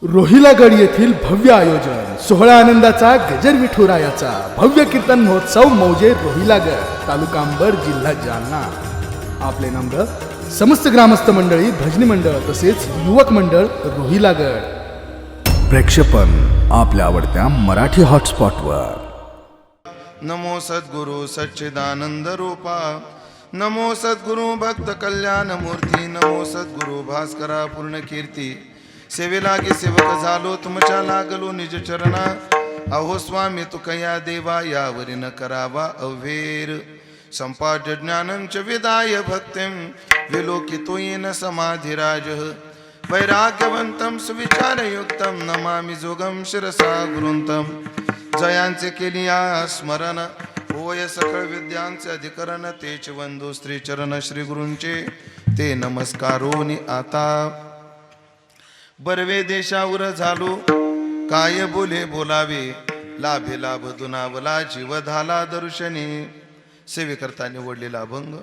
रोहिलागड येथील भव्य आयोजन, सोहळा आनंदाचा गजर विठुरायाचा भव्य कीर्तन महोत्सव मौजे रोहिलागड, तालुका अंबड, जिल्हा जालना. आपले नम्र समस्त ग्रामस्थ मंडळी, भजनी मंडळ तसेच युवक मंडळ रोहिलागड. प्रेक्षेपण आपल्या आवडत्या मराठी हॉटस्पॉटवर. नमो सद्गुरु सच्चिदानंद रूपा, नमो सद्गुरु भक्त कल्याण मूर्ती, नमो सद्गुरु भास्करा पूर्ण कीर्ती. सेवेला गे सेवक झालो तुमच्या लागलो निज चरणा, अहो स्वामी तुकया देवा यावरी न करावा अवेर. संपाद्य ज्ञानंच विदाय भक्तिं विलोकितो येन समाधिराज, वैराग्यवंतं सुविचारयुक्तं नमामि जोगं शिरसा गुरुंतं. जयांचे केलिया स्मरण होय सकळ विद्यांचे अधिकरण, तेच वंदो श्री चरण श्री गुरूंचे ते नमस्कारोनी आता. बर्वे देशावर झालो काय बोले बोलावे, लाभे लाभ दुनावला जीव झाला दर्शनी. सेवेकरता निवडलेला अभंग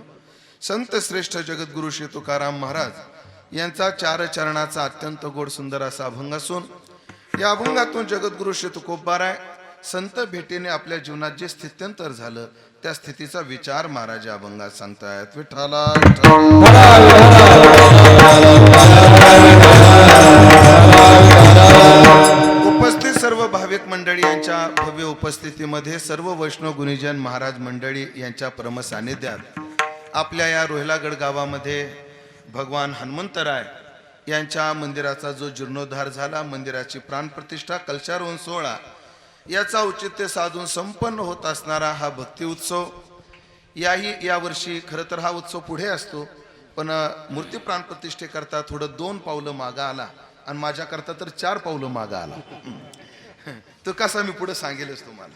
संत श्रेष्ठ जगद्गुरु श्री तुकाराम महाराज यांचा 4 चरणाचा अत्यंत गोड सुंदर असा अभंग असून, या अभंगातून जगद्गुरु श्री तुकोबाराय संत भेटीने आपल्या जीवनात जे स्थित्यंतर झालं त्या स्थितीचा विचार महाराज या अभंगात सांगतायत. विठ्ठला उपस्थित सर्व भाविक मंडळी यांच्या भव्य उपस्थितीमध्ये सर्व वैष्णव गुणीजन महाराज मंडळी यांच्या परम सानिध्यात आपल्या या रोहिलागड गावामध्ये भगवान हनुमंतराय यांच्या मंदिराचा जो जीर्णोद्धार झाला, मंदिराची प्राणप्रतिष्ठा कलशारोहण सोहळा याचा औचित्य साधून संपन्न होत असणारा हा भक्ती उत्सव. यावर्षी खरं तर हा उत्सव पुढे असतो, पण मूर्ती प्राणप्रतिष्ठेकरता थोडं 2 पावलं मागं आला आणि माझ्याकरता तर 4 पावलं मागं आला. तो कसा मी पुढे सांगेलच तुम्हाला.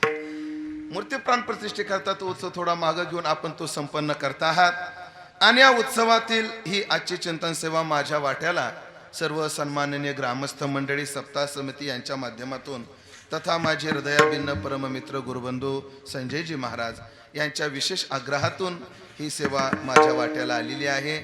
मूर्ती प्राणप्रतिष्ठेकरता तो उत्सव थोडा मागं घेऊन आपण तो संपन्न करता आहात. आणि या उत्सवातील ही आजची चिंतन सेवा माझ्या वाट्याला सर्व सन्माननीय ग्रामस्थ मंडळी, सप्ताह समिती यांच्या माध्यमातून तथा माझे हृदयाभिन्न परममित्र गुरुबंधू संजयजी महाराज यांच्या विशेष आग्रहातून ही सेवा माझ्या वाट्याला आलेली आहे.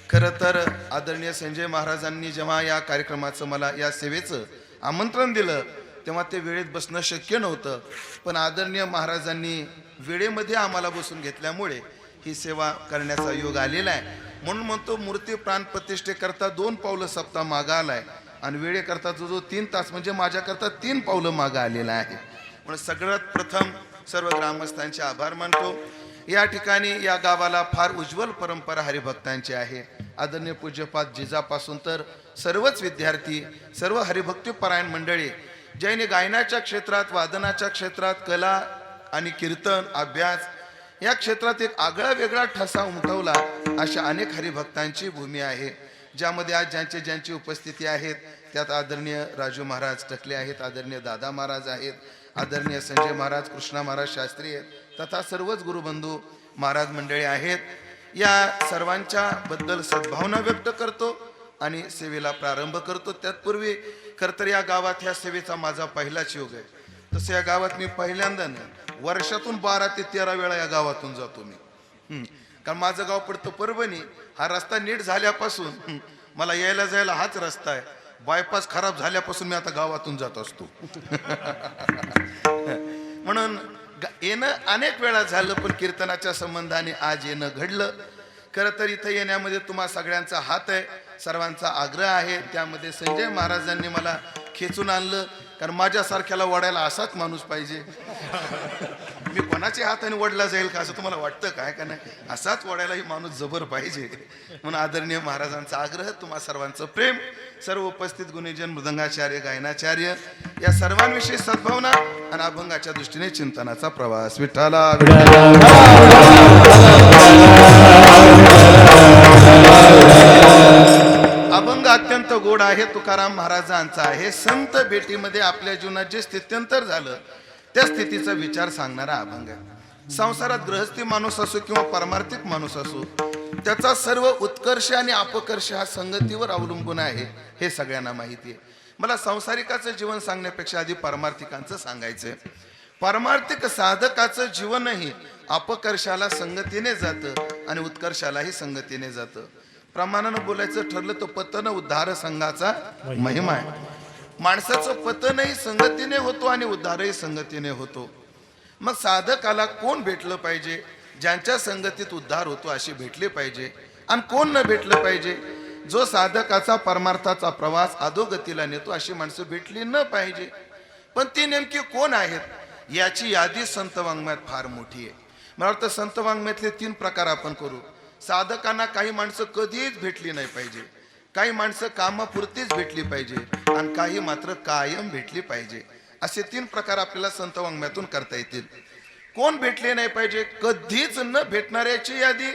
खरं तर आदरणीय संजय महाराजांनी जेव्हा या कार्यक्रमाचं मला या सेवेचं आमंत्रण दिलं तेव्हा ते वेळेत बसणं शक्य नव्हतं, पण आदरणीय महाराजांनी वेळेमध्ये आम्हाला बसून घेतल्यामुळे ही सेवा करण्याचा योग आलेला आहे. म्हणून म्हणतो मूर्ती प्राणप्रतिष्ठेकरता 2 पावलं सप्ताह मागं आलाय आणि वेळेकरता जो 3 तास म्हणजे माझ्याकरता 3 पावलं मागं आलेला आहे. म्हणून सगळ्यात प्रथम सर्व ग्रामस्थांचे आभार मानतो. या ठिकाणी या गावाला फार उज्ज्वल परंपरा हरिभक्तांची आहे. आदरणीय पूज्यपाद जिजापासून तर सर्वच विद्यार्थी, सर्व हरिभक्तीपरायण मंडळी ज्याने गायनाच्या क्षेत्रात, वादनाच्या क्षेत्रात, कला आणि कीर्तन अभ्यास या क्षेत्रात एक आगळा वेगळा ठसा उमटवला, अशा अनेक हरिभक्तांची भूमी आहे. ज्यामध्ये आज ज्यांची उपस्थिती आहेत त्यात आदरणीय राजू महाराज टकले आहेत, आदरणीय दादा महाराज आहेत, आदरणीय संजय महाराज, कृष्णा महाराज शास्त्री आहेत तथा सर्वच गुरुबंधू महाराज मंडळी आहेत. या सर्वांच्या बद्दल सद्भावना व्यक्त करतो आणि सेवेला प्रारंभ करतो. त्यापूर्वी खरं तर या गावात ह्या सेवेचा माझा पहिलाच योग आहे. तसं या गावात मी पहिल्यांदा नाही, वर्षातून 12 ते 13 वेळा या गावातून जातो मी. कारण माझं गाव पडतं परभणी. हा रस्ता नीट झाल्यापासून मला यायला जायला हाच रस्ता आहे. बायपास खराब झाल्यापासून मी आता गावातून जात असतो. म्हणून येणं अनेक वेळा झालं, पण कीर्तनाच्या संबंधाने आज येणं घडलं. खरं तर इथं येण्यामध्ये तुम्हा सगळ्यांचा हात आहे, सर्वांचा आग्रह आहे. त्यामध्ये संजय महाराजांनी मला खेचून आणलं, कारण माझ्यासारख्याला वडायला असाच माणूस पाहिजे. मी कोणाच्या हाताने वडला जाईल का असं तुम्हाला वाटतं काय का नाही? असाच वडायलाही माणूस जबर पाहिजे. म्हणून आदरणीय महाराजांचा आग्रह, तुम्हा सर्वांचं प्रेम, सर्व उपस्थित गुणीजन, मृदंगाचार्य, गायनाचार्य या सर्वांविषयी सद्भावना आणि अभंगाच्या दृष्टीने चिंतनाचा प्रवास. विठ्ठला अभंग अत्यंत गोड आहे, तुकाराम महाराजांचा आहे. संत भेटीमध्ये आपल्या जीवनात जे स्थित्यंतर झालं त्या स्थितीचा विचार सांगणारा अभंग आहे. संसारात गृहस्थी माणूस असो किंवा पारमार्थिक माणूस असो, त्याचा सर्व उत्कर्ष आणि अपकर्ष हा संगतीवर अवलंबून आहे, हे सगळ्यांना माहिती आहे. मला संसारिकाचं जीवन सांगण्यापेक्षा आधी पारमार्थिकांचं सांगायचंय. पारमार्थिक साधकाचं जीवनही अपकर्षाला संगतीने जातं आणि उत्कर्षालाही संगतीने जातं. प्रमाणानं बोलायचं ठरलं तर पतन उद्धार संघाचा महिमा आहे. माणसाचं पतनही संगतीने होतो आणि उद्धारही संगतीने होतो. मग साधकाला कोण भेटलं पाहिजे? ज्यांच्या संगतीत उद्धार होतो अशी भेटले पाहिजे. आणि कोण न भेटलं पाहिजे? जो साधकाचा परमार्थाचा प्रवास अधोगतीला नेतो अशी माणसं भेटली न पाहिजे. पण ती नेमकी कोण आहेत याची यादी संत वाङ्मयात फार मोठी आहे. मला वाटतं संत वाङ्मयातले 3 प्रकार आपण करू. साधकांना काही माणसं कधीच भेटली नाही पाहिजे, काही माणसं कामापुरतीच भेटली पाहिजे आणि काही मात्र कायम भेटली पाहिजे. असे 3 प्रकार आपल्याला संत वाङ्मयातून करता येतील. कोण भेटले नाही पाहिजे? कधीच न भेटणाऱ्याची यादी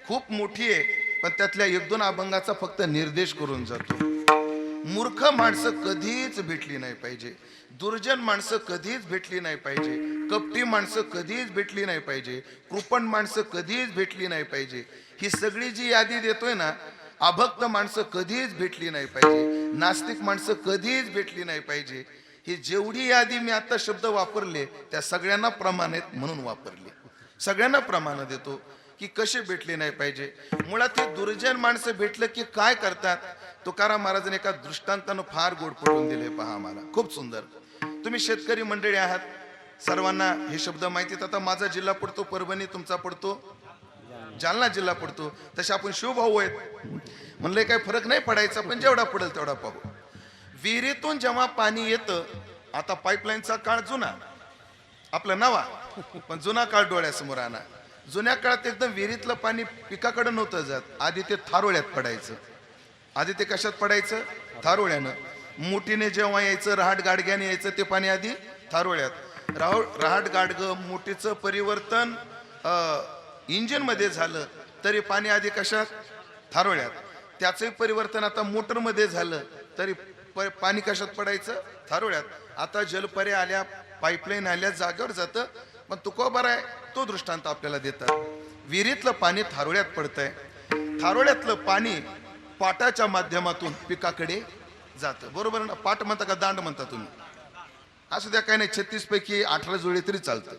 खूप मोठी आहे, पण त्यातल्या 1-2 अभंगाचा फक्त निर्देश करून जातो. मूर्ख माणसं कधीच भेटली नाही पाहिजे, दुर्जन माणसं कधीच भेटली नाही पाहिजे, कपटी माणसं कधीच भेटली नाही पाहिजे, कृपण माणसं कधीच भेटली नाही पाहिजे. ही सगळी जी यादी देतोय ना, अभक्त माणसं कधीच भेटली नाही पाहिजे, नास्तिक माणसं कधीच भेटली नाही पाहिजे. ही जेवढी यादी मी आता शब्द वापरले त्या सगळ्यांना प्रमाण आहेत म्हणून वापरले. सगळ्यांना प्रमाण देतो की कसे भेटले नाही पाहिजे. मुळात हे दुर्जन माणसं भेटलं की काय करतात? तुकाराम महाराजांनी एका दृष्टांतानं फार गोड पटवून दिले. पहा, मला खूप सुंदर. तुम्ही शेतकरी मंडळी आहात, सर्वांना हे शब्द माहिती आहेत. आता माझा जिल्हा पडतो परभणी, तुमचा पडतो जालना जिल्हा पडतो. तसे आपण शिवभाऊ आहेत, म्हणले काही फरक नाही पडायचा, पण जेवढा पडेल तेवढा पाहू. विहिरीतून जेव्हा पाणी येतं, आता पाईपलाईनचा काळ जुना, आपला नवा, पण जुना काळ डोळ्यासमोर आणा. जुन्या काळात एकदम विहिरीतलं पाणी पिकाकडे नव्हतं जात. आधी ते थारोळ्यात पडायचं. आधी ते कशात पडायचं? थारोळ्यानं. मुठीने जेव्हा यायचं, रहाट गाडग्याने यायचं ते पाणी आधी थारोळ्यात. रहाट गाडगं मुठीचं परिवर्तन इंजिन मध्ये झालं तरी पाणी आधी कशात? थारोळ्यात. त्याचंही परिवर्तन आता मोटर मध्ये झालं तरी पाणी कशात पडायचं? थारोळ्यात. आता जलपर्या आल्या, पाईपलाईन आल्या, जागेवर जातं. पण तुकोबार आहे तो दृष्टांत आपल्याला देतात. विहिरीतलं पाणी थारोळ्यात पडतंय, थारोळ्यातलं पाणी पाटाच्या माध्यमातून पिकाकडे जातं. बरोबर ना? पाट म्हणता का दांड म्हणता तुम्ही? असू द्या, काही नाही, 36 पैकी 18 जुळे तरी चालतं.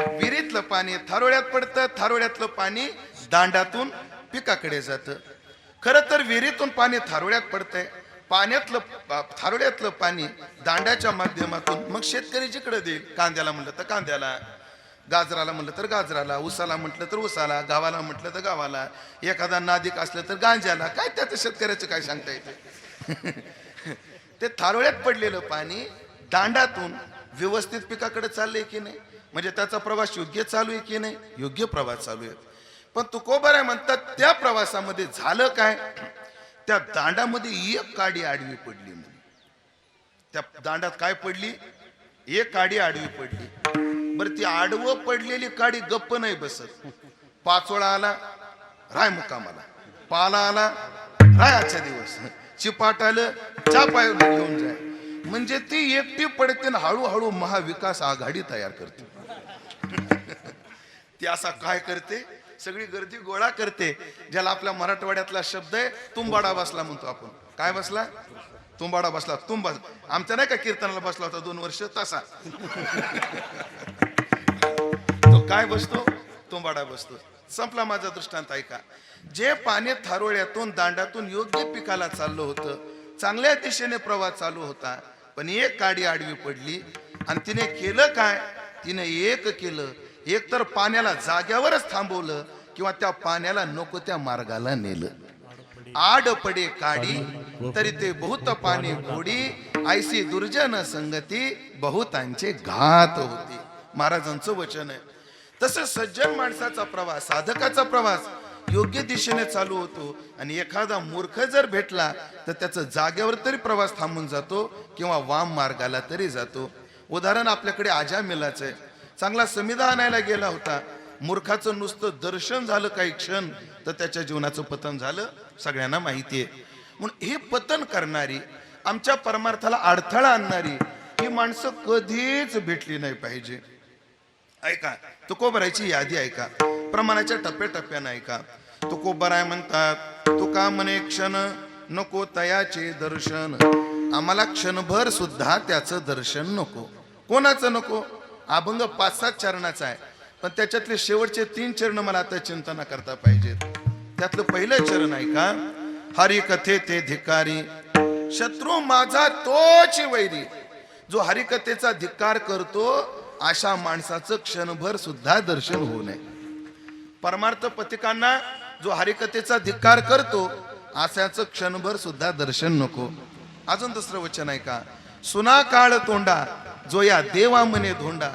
विहिरीतलं पाणी थारोळ्यात पडतं, थारोळ्यातलं पाणी दांडातून पिकाकडे जातं. खरं तर विहिरीतून पाणी थारोळ्यात पडतंय, थारोळ्यातलं पाणी दांड्याच्या माध्यमातून मग शेतकरी जिकडे देईल. कांद्याला म्हणलं तर कांद्याला, गाजराला म्हटलं तर गाजराला, उसाला म्हटलं तर उसाला, गावाला म्हटलं तर गावाला, एखादा नादिक असलं तर गांजाला. काय त्याचं शेतकऱ्याचं काय सांगता येते? ते थारोळ्यात पडलेलं पाणी दांडातून व्यवस्थित पिकाकडे चाललंय की नाही, म्हणजे त्याचा प्रवास योग्य चालू आहे की नाही? योग्य प्रवास चालू आहे. पण तुकोबाराय म्हणतात त्या प्रवासामध्ये झालं काय? त्या दांडामध्ये एक काडी आडवी पडली. त्या दांडात काय पडली? एक काडी आडवी पडली. बरं, ती आडवं पडलेली काडी गप्प नाही बसत. पाचोळा आला, राय मुक्कामाला, पाला आला, राय आजचा दिवस, चिपाट आलं, चा पाय घेऊन जाय. म्हणजे ती एकटी पडते ना हळूहळू महाविकास आघाडी तयार करते. ती असा काय करते? सगळी गर्दी गोळा करते. ज्याला आपल्या मराठवाड्यातला शब्द आहे तुंबाडा बसला म्हणतो आपण. काय बसला? तुंबाडा बसला. तुंबा आमच्या नाही का कीर्तनाला बसला होता 2 वर्ष, तसा तो काय बसतो? तुंबाडा बसतो. संपला माझा दृष्टांत ऐका. जे पाणी थारोळ्यातून दांडातून योग्य पिकाला चाललं होतं, चांगल्या दिशेने प्रवास चालू होता, पण एक काडी आडवी पडली आणि तिने केलं काय? तिने एक केलं, एक तर पाण्याला जाग्यावरच थांबवलं किंवा त्या पाण्याला नको त्या मार्गाला नेलं. आड पडे काडी तरी ते बहुत पाणी गोडी, ऐसी दुर्जन संगती बहुतांचे घात होती. महाराजांचं वचन आहे. तसं सज्जन माणसाचा प्रवास, साधकाचा प्रवास योग्य दिशेने चालू होतो आणि एखादा मूर्ख जर भेटला तर त्याचं जागेवर तरी प्रवास थांबून जातो किंवा वाम मार्गाला तरी जातो. उदाहरण आपल्याकडे आजामिलाचं आहे. चांगला समिधा आणायला गेला होता, मूर्खाचं नुसतं दर्शन झालं काही क्षण तर त्याच्या जीवनाचं पतन झालं, सगळ्यांना माहिती आहे. म्हणून हे पतन करणारी, आमच्या परमार्थाला अडथळा आणणारी ही माणसं कधीच भेटली नाही पाहिजे. ऐका, तुकोबारायची यादी ऐका, प्रमाणाच्या टप्प्याटप्प्यानं ऐका. तुकोबाराय म्हणतात, तुका म्हणे क्षण नको तयाचे दर्शन. आम्हाला क्षणभर सुद्धा त्याचं दर्शन नको. कोणाचं नको? अभंग 5-7 चरणाचा आहे, पण त्याच्यातले शेवटचे 3 चरण मला आता चिंतन करता पाहिजेत. त्यातलं पहिलं चरण ऐका. हरिकथे ते धिकारी, शत्रू माझा तोच वैरी. जो हरिकथेचा धिक्कार करतो अशा माणसाचं क्षणभर सुद्धा दर्शन होऊ नये. परमार्थ पथिकांना जो हरिकथेचा धिक्कार करतो अशाचं क्षणभर सुद्धा दर्शन नको. अजून दुसरं वचन आहे का, सुना काळ तोंडा जो या देवा मने धोंडा.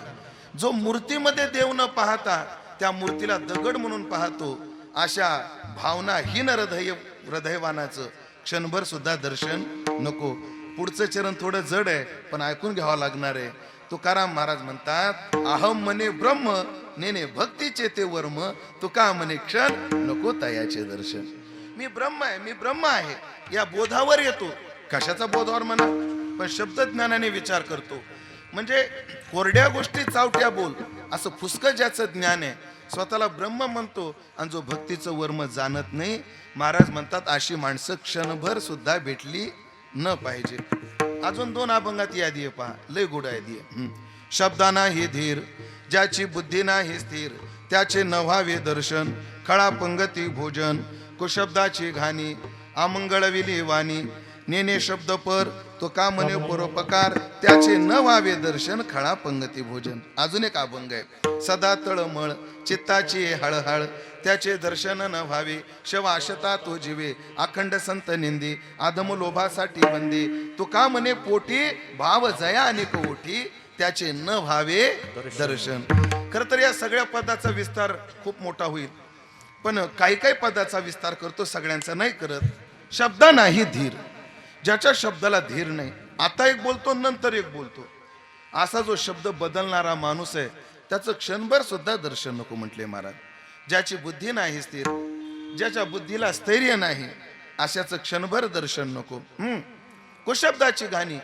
जो मूर्तीमध्ये देव न पाहता त्या मूर्तीला दगड म्हणून पाहतो अशा भावनाहीन हृदयवानाचं क्षणभर सुद्धा दर्शन नको. पुढचं चरण थोडं जड आहे पण ऐकून घ्यावं लागणार आहे. तुकाराम महाराज म्हणतात, अहम मने ब्रह्म नेने भक्तीचे ते वर्म. तुका मने क्षण नको तयाचे दर्शन. मी ब्रह्म आहे, मी ब्रह्म आहे या बोधावर येतो. कशाचा बोधावर म्हणा, पण शब्द ज्ञानाने विचार करतो. म्हणजे कोरड्या गोष्टी चावट्या बोल असं फुसकं ज्याचं ज्ञान आहे स्वतःला ब्रह्म म्हणतो आणि जो भक्तीचं वर्म जाणत नाही. महाराज म्हणतात अशी माणसं क्षणभर सुद्धा भेटली न पाहिजे. अजून 2 अभंगात यादी आहे पहा, लय गोड यादी आहे. शब्दाना हे धीर ज्याची बुद्धी नाही स्थिर, त्याचे न व्हावे दर्शन. खळा पंगती भोजन कुशब्दाची घाणी, अमंगळविली वाणी. नेने शब्द पर तो का म्हणे परोपकार, त्याचे न व्हावे दर्शन. खळा पंगती भोजन. अजून एक अभंग आहे, सदा तळमळ चित्ताची हळहळ, त्याचे दर्शन न व्हावे. शवाशता तो जीवे अखंड संत निंदी, आदम लोभासाठी बंदी. तू का म्हणे पोटी भाव जया अनेक ओठी, त्याचे न व्हावे दर्शन. खरं तर या सगळ्या पदाचा विस्तार खूप मोठा होईल, पण काही काही पदाचा विस्तार करतो, सगळ्यांचा नाही करत. शब्द नाही धीर, ज्याच्या शब्दाला धीर नाही, आता एक बोलतो नंतर एक बोलतो, असा जो शब्द बदलणारा माणूस आहे त्याचं क्षणभर सुद्धा दर्शन नको म्हटले महाराज. ज्याची बुद्धी नाही स्थिर, ज्याच्या बुद्धीला स्थैर्य नाही अशाचं क्षणभर दर्शन नको. कुशब्दाची घाणी,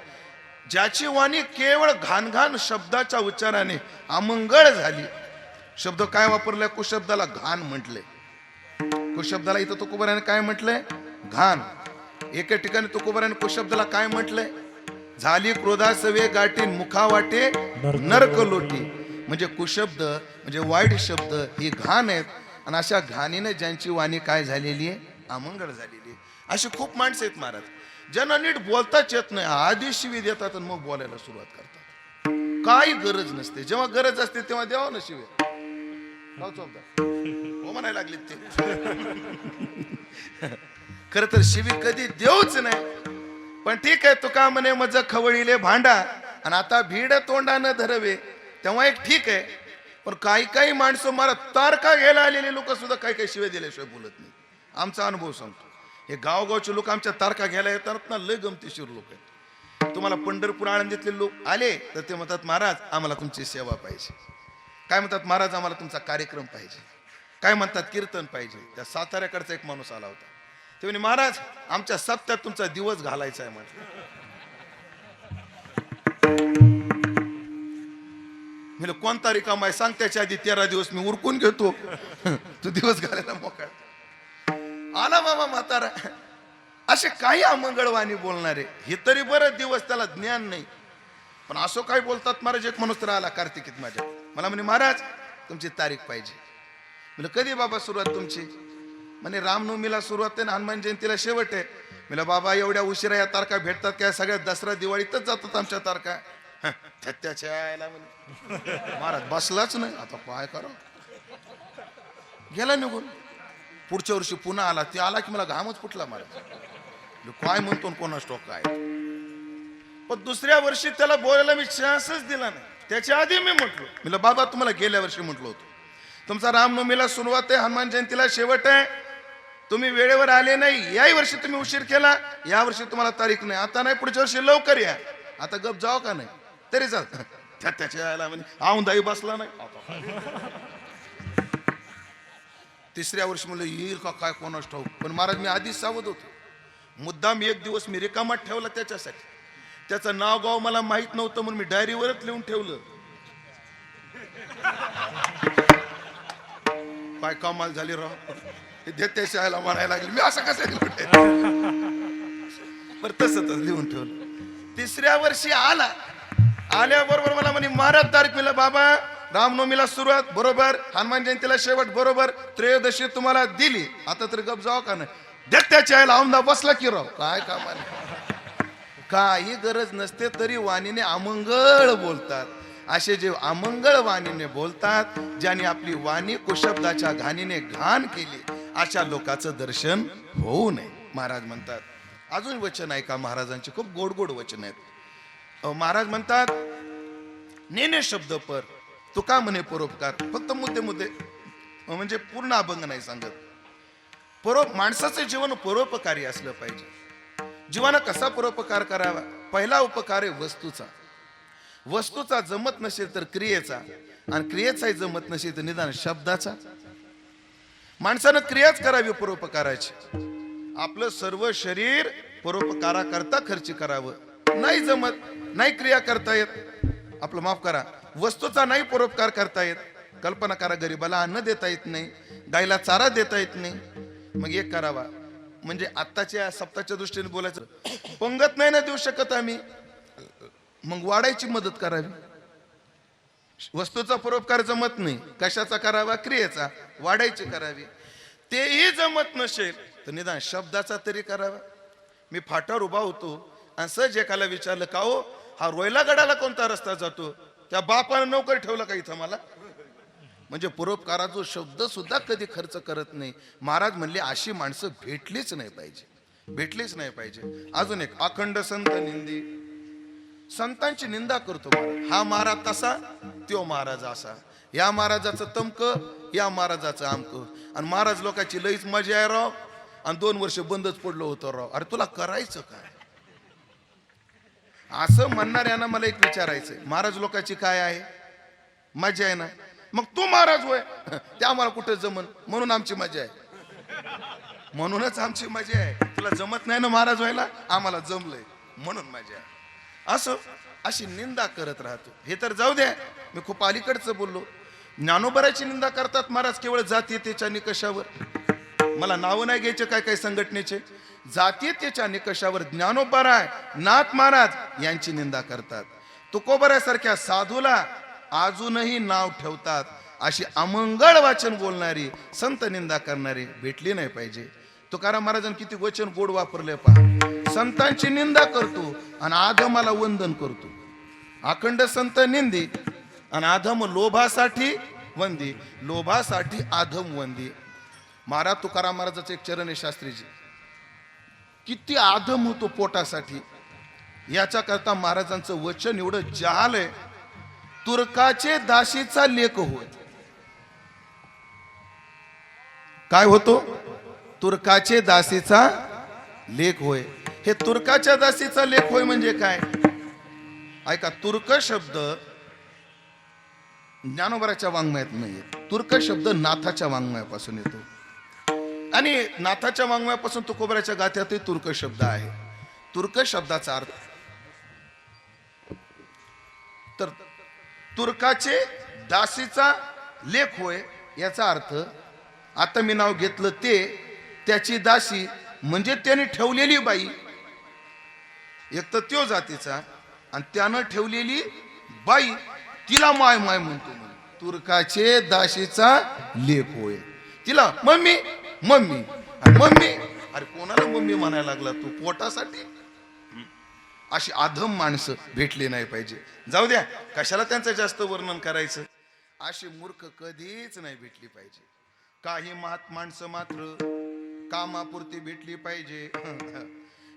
ज्याची वाणी केवळ घाणघाण शब्दाच्या उच्चाराने अमंगळ झाली. शब्द काय वापरलाय, कुशब्दाला घाण म्हटले. कुशब्दाला इथं तुकोबाराने काय म्हटलंय, घाण. एका ठिकाणी तुकोबाराने कुशब्दाला काय म्हटलंय, झाली क्रोधासवे गाठी मुखा वाटे नरक लोटी. म्हणजे कुशब्द म्हणजे वाईट शब्द ही घाण आहेत आणि अशा घाणीने ज्यांची वाणी काय झालेली आहे, अमंगळ झालेली आहे. अशी खूप माणसं आहेत महाराज, ज्यांना नीट बोलताच येत नाही, आधी शिवी देतात आणि मग बोलायला सुरुवात करतात. काही गरज नसते, जेव्हा गरज असते तेव्हा द्यावा ना शिवी. हो म्हणायला लागले ते. खर तर शिवी कधी देऊच नाही. पण ठीक आहे, तुका म्हणे मज खवळीले भांडा आणि आता भीड तोंडानं धरवे, तेव्हा एक ठीक आहे. पण काही काही माणसं मला तारका घ्यायला आलेले लोक सुद्धा काही काही शिवे दिल्याशिवाय बोलत नाही. आमचा अनुभव सांगतो, हे गावगावचे लोक आमच्या तारका घ्यायला येतात ना, लय गमतीशीर लोक आहेत. तुम्हाला पंढरपूर आळंदीतले लोक आले तर ते म्हणतात, महाराज आम्हाला तुमची सेवा पाहिजे. काय म्हणतात, महाराज आम्हाला तुमचा कार्यक्रम पाहिजे. काय म्हणतात, कीर्तन पाहिजे. त्या साताऱ्याकडचा एक माणूस आला होता, ते म्हणे, महाराज आमच्या सप्त्यात तुमचा दिवस घालायचा आहे. म्हटलं कोणता रिकामा आहे सांग, त्याच्या आधी 13 दिवस मी उरकून घेतो. तू दिवस घालायला मोकळा. आला बाबा म्हातारा. असे काही अमंगळवाणी बोलणारे, हे तरी बरं दिवस त्याला ज्ञान नाही, पण असं काय बोलतात. महाराज एक माणूस तर आला कार्तिकीत माझ्या, मला म्हणे, महाराज तुमची तारीख पाहिजे. म्हणजे कधी बाबा सुरुवात तुमची? म्हणे रामनवमीला सुरुवात आहे ना, हनुमान जयंतीला शेवट आहे. मला बाबा एवढ्या उशिरा या तारखा भेटतात काय? सगळ्या दसरा दिवाळीतच जातात आमच्या तारखा. त्याच्या महाराज बसलाच नाही. आता काय करा, गेला निघून. पुढच्या वर्षी पुन्हा आला. ते आला की मला घामच फुटला. महाराज काय म्हणतो कोणा स्टॉक काय. पण दुसऱ्या वर्षी त्याला बोलायला मी चान्सच दिला नाही. त्याच्या आधी मी म्हटलो, मला बाबा तुम्हाला गेल्या वर्षी म्हटलो होतो, तुमचा रामनवमीला सुरुवात आहे, हनुमान जयंतीला शेवट आहे, तुम्ही वेळेवर आले नाही. याही वर्षी तुम्ही उशीर केला, या वर्षी तुम्हाला तारीख नाही. आता नाही, पुढच्या वर्षी लवकर या. आता गप जाव का नाही? तरी चाल. त्याच्या औंधाई बसला नाही. तिसऱ्या वर्षी म्हणलं येईल का काय कोणास ठाऊक. पण महाराज मी आधीच सावध होतो. मुद्दाम एक दिवस मी रिकामात ठेवला त्याच्यासाठी. त्याचं नाव गाव मला माहित नव्हतं म्हणून मी डायरीवरच लिहून ठेवलं. काय कमाल झाली राव. देते शाळेला म्हणायला लागली, मी असं कसं बरं तसंच लिहून ठेवलं. तिसऱ्या वर्षी आला. आल्याबरोबर मला म्हणे, महाराज तारीख. मिळाला बाबा रामनवमीला सुरुवात बरोबर, हनुमान जयंतीला शेवट बरोबर, त्रयोदशी तुम्हाला दिली. आता तर गप जाव का नाही. देख त्याच्या आईला औंदा बसला की राव काय कामाला काही गरज नसते तरी वाणीने अमंगळ बोलतात. असे जे अमंगळ वाणीने बोलतात, ज्यांनी आपली वाणी कुशब्दाच्या घाणीने घाण केली, अशा लोकांचं दर्शन होऊ नये. महाराज म्हणतात अजून वचन आहे का महाराजांचे, खूप गोड गोड वचन आहेत. महाराज म्हणतात नेने शब्द पर तुका म्हणे परोपकार. फक्त मुद्दे मुद्दे म्हणजे पूर्ण अभंग नाही सांगत. माणसाचं जीवन परोपकारी असलं पाहिजे. जीवानं कसा परोपकार करावा? पहिला उपकार आहे वस्तूचा. वस्तूचा जमत नसेल तर क्रियेचा, आणि क्रियेचाही जमत नसेल तर निदान शब्दाचा. माणसानं क्रियाच करावी परोपकाराची. आपलं सर्व शरीर परोपकाराकरता खर्च करावं. नाही जमत, नाही क्रिया करता येत, आपलं माफ करा, वस्तूचा नाही परोपकार करता येत. कल्पना करा, गरीबाला अन्न देता येत नाही, गायला चारा देता येत नाही, मग एक करावा. म्हणजे आत्ताच्या सप्ताहाच्या दृष्टीने बोलायचं, पंगत नाही ना देऊ शकत आम्ही, मग वाढायची मदत करावी. वस्तूचा परोपकार जमत नाही, कशाचा करावा? क्रियेचा. वाढायची करावी. तेही जमत नसेल तर निदान शब्दाचा तरी करावा. मी फाटावर उभा होतो आणि सहज एकाला विचारलं, का हो हा रोयला गडाला कोणता रस्ता जातो? त्या बापानं नोकर ठेवलं का इथं मला? म्हणजे परोपकाराचा शब्द सुद्धा कधी खर्च करत नाही. महाराज म्हणले अशी माणसं भेटलीच नाही पाहिजे, भेटलीच नाही पाहिजे. अजून एक, अखंड संत निंदी. संतांची निंदा करतो महाराज. हा महाराज तसा, त्यो महाराज असा, या महाराजाचं तमक, या महाराजाचं आमक. आणि महाराज लोकांची लईच मजा आहे राव, आणि 2 वर्ष बंदच पडलो होतो राव. अरे तुला करायचं काय? असं म्हणणाऱ्यांना मला एक विचारायचंय, महाराज लोकांची काय आहे? मजा आहे ना. मग तू महाराज होय, ते आम्हाला कुठं जमन, म्हणून आमची मजा आहे. म्हणूनच आमची मजा आहे. तुला जमत नाही ना महाराज व्हायला, आम्हाला जमलंय म्हणून मजा आहे. असं अशी निंदा करत राहतो. हे तर जाऊ द्या, मी खूप अलीकडचं बोललो. ज्ञानोबराची निंदा करतात महाराज केवळ जातीयतेच्या निकषावर. मला नावं नाही घ्यायचे काय काय संघटनेचे. जातीयतेच्या निकषावर ज्ञानोबराय, नाथ महाराज यांची निंदा करतात. तुकोबरासारख्या साधूला अजूनही नाव ठेवतात. अशी अमंगळ वाचन बोलणारी, संत निंदा करणारी भेटली नाही पाहिजे. तुकाराम महाराजांनी किती वचन गोड वापरले पहा. संतांची निंदा करतो आणि आधमाला वंदन करतो. अखंड संत निंदी आणि आधम लोभासाठी वंदी, लोभासाठी आधम वंदी. महाराज तुकाराम महाराजाचं एक चरण आहे शास्त्रीजी. किती आधम होतो पोटासाठी, याच्या करता महाराजांचं वचन एवढं जहाल आहे. तुर्काचे दासीचा लेख होय. काय होतो? तुर्काचे दासीचा लेख होय. हे तुर्काच्या दासीचा लेख होय म्हणजे काय? ऐका, तुर्क शब्द ज्ञानोबराच्या वाङ्मयात नाही. तुर्क शब्द नाथाच्या वाङ्मयापासून येतो, आणि नाथाच्या वाङ्मयापासून तुकोबराच्या गाथ्यातही तुर्क शब्द आहे. तुर्क शब्दाचा अर्थ तर तुर्काचे दासीचा लेख होय. याचा अर्थ, आता मी नाव घेतलं ते, त्याची दासी म्हणजे त्याने ठेवलेली बाई. एक तर त्यो जातीचा, आणि त्यानं ठेवलेली बाई, तिला माय माय म्हणतो. तुर्काचे दासीचा लेख होय. तिला मम्मी मम्मी मम्मी. अरे कोणाला मम्मी म्हणायला लागला तू? पोटासाठी? अशी आधम माणसं भेटली नाही पाहिजे. जाऊ द्या, कशाला त्यांचं जास्त वर्णन करायचं. अशी मूर्ख कधीच नाही भेटली पाहिजे. काही माणसं मात्र कामापुरती भेटली पाहिजे.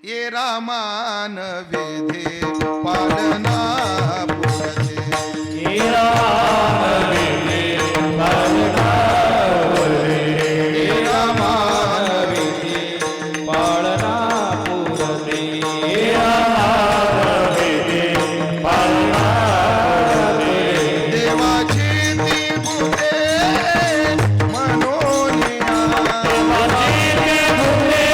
ये रामान वेधे पालना पुरते, ये राम वेधे पालना पुरते, ये रामान वेधे पालना पुरते, ये राम वेधे पालना पुरते. देवाची ती बुद्धे मनोनिया, देवाची ती बुद्धे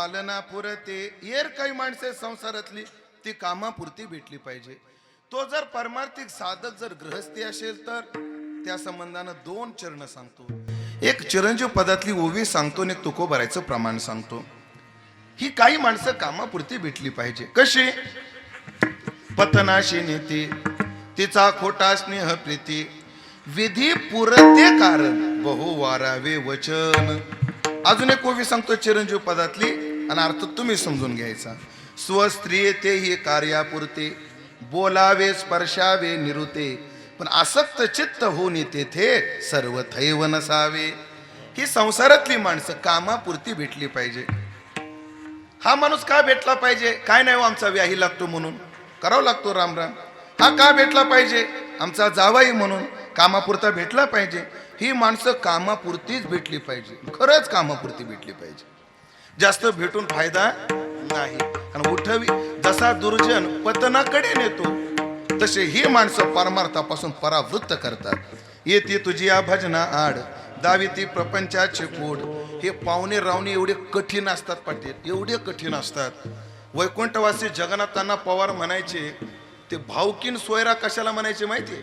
पालना पुरते येर काही माणसे संसारातली ती कामापुरती भेटली पाहिजे. तो जर परमार्थिक साधक जर गृहस्थी असेल तर त्या संबंधानं 2 चरण सांगतो. एक चिरंजीव पदातली ओवी सांगतो आणि एक तुकोबारायचं प्रमाण सांगतो. ही काही माणसं कामापुरती भेटली पाहिजे. कशी? पतनाशी नीती तिचा खोटा स्नेह प्रीती विधी पुरते कारण बहु वारावे वचन. अजून एक ओवी सांगतो चिरंजीव पदातली आणि अर्थ तुम्ही समजून घ्यायचा. स्वस्त्रिये ते ही कार्यापुरते बोलावे स्पर्शावे निरुते पण आसक्त चित्त होऊन तेथे सर्व थैव नसावे. ही संसारातली माणसं कामापुरती भेटली पाहिजे. हा माणूस का भेटला पाहिजे? काय नाही हो, आमचा व्याही लागतो म्हणून करावं लागतो राम राम. हा का भेटला पाहिजे? आमचा जावाई म्हणून कामापुरता भेटला पाहिजे. ही माणसं कामापुरतीच भेटली पाहिजे. खरंच कामापुरती भेटली पाहिजे. जास्त भेटून फायदा नाही. आणि उठवी जसा दुर्जन पतनाकडे नेतो तसे ही माणसं परमार्थापासून परावृत्त करतात. येते तुझी या भजना आड दावी ती प्रपंचाचे कोड. हे पाहुणे रावणे एवढे कठीण असतात पाटील, एवढे कठीण असतात. वैकुंठवासी जगन्नाथांना पवार म्हणायचे ते भावकीन सोयरा कशाला म्हणायचे माहितीये?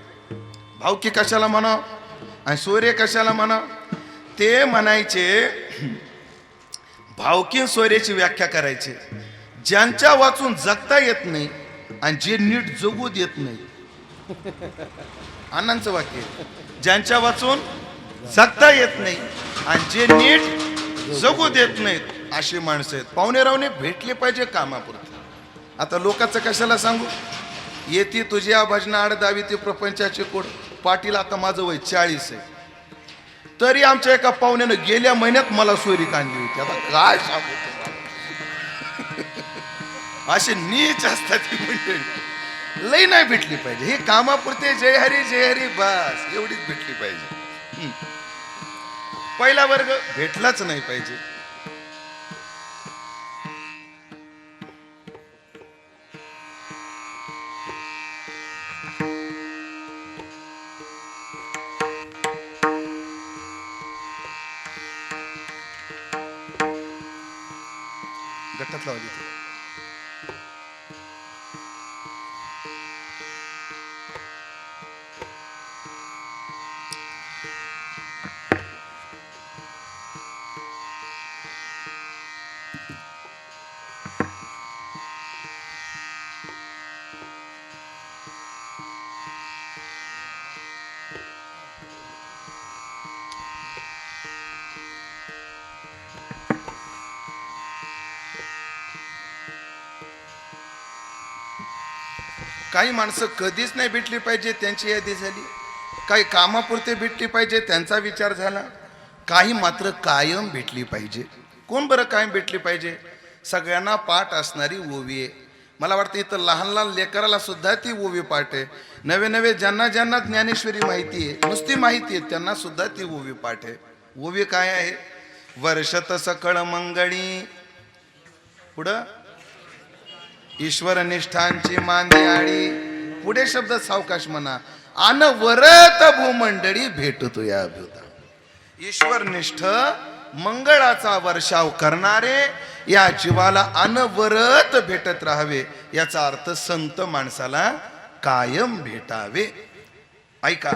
भावकी कशाला म्हणा आणि सोयरे कशाला म्हणा? ते म्हणायचे भावकीन सोयऱ्याची व्याख्या करायचे ज्यांच्या वाचून जगता येत नाही आणि जे नीट जगू देत नाही. अण्णांचं वाक्य, ज्यांच्या वाचून जगता येत नाही आणि जे नीट जगू देत नाहीत अशी माणसं आहेत. पाहुणे रावणे भेटले पाहिजे कामापुरते. आता लोकांचं कशाला सांगू? येते तुझ्या भजना आड दावी ते प्रपंचाचे कोड. पाटील आता माझं वय 40 आहे तरी आमच्या एका पाहुण्यानं गेल्या महिन्यात मला सोयरी काढली होती. आता काय सांगू? असे नीच असतात ही मंडळी. लई नाही भेटली पाहिजे. हे कामापुरते जय हरी बस एवढीच भेटली पाहिजे. पहिला वर्ग भेटलाच नाही पाहिजे. गटात लावली ती. काही माणसं कधीच नाही भेटली पाहिजे त्यांची यादी झाली. काही कामापुरते भेटली पाहिजे त्यांचा विचार झाला. काही मात्र कायम भेटली पाहिजे. कोण बरं कायम भेटली पाहिजे? सगळ्यांना पाठ असणारी ओवी आहे. मला वाटतं इथं लहान लहान लेकराला सुद्धा ती ओवी पाठ आहे. नवे नवे ज्यांना ज्यांना ज्ञानेश्वरी माहिती आहे, नुसती माहिती आहे, त्यांना सुद्धा ती ओवी पाठ आहे. ओवी काय आहे? वर्षत सकळ मंगळी पुढं ईश्वर निष्ठांची मांदे आडी. पुढे शब्द सावकाश म्हणा. अनवरत भूमंडळी भेटतो या अभ्युता. ईश्वर निष्ठ मंगळाचा वर्षाव करणारे या जीवाला अनवरत भेटत राहावे. याचा अर्थ संत माणसाला कायम भेटावे. ऐका,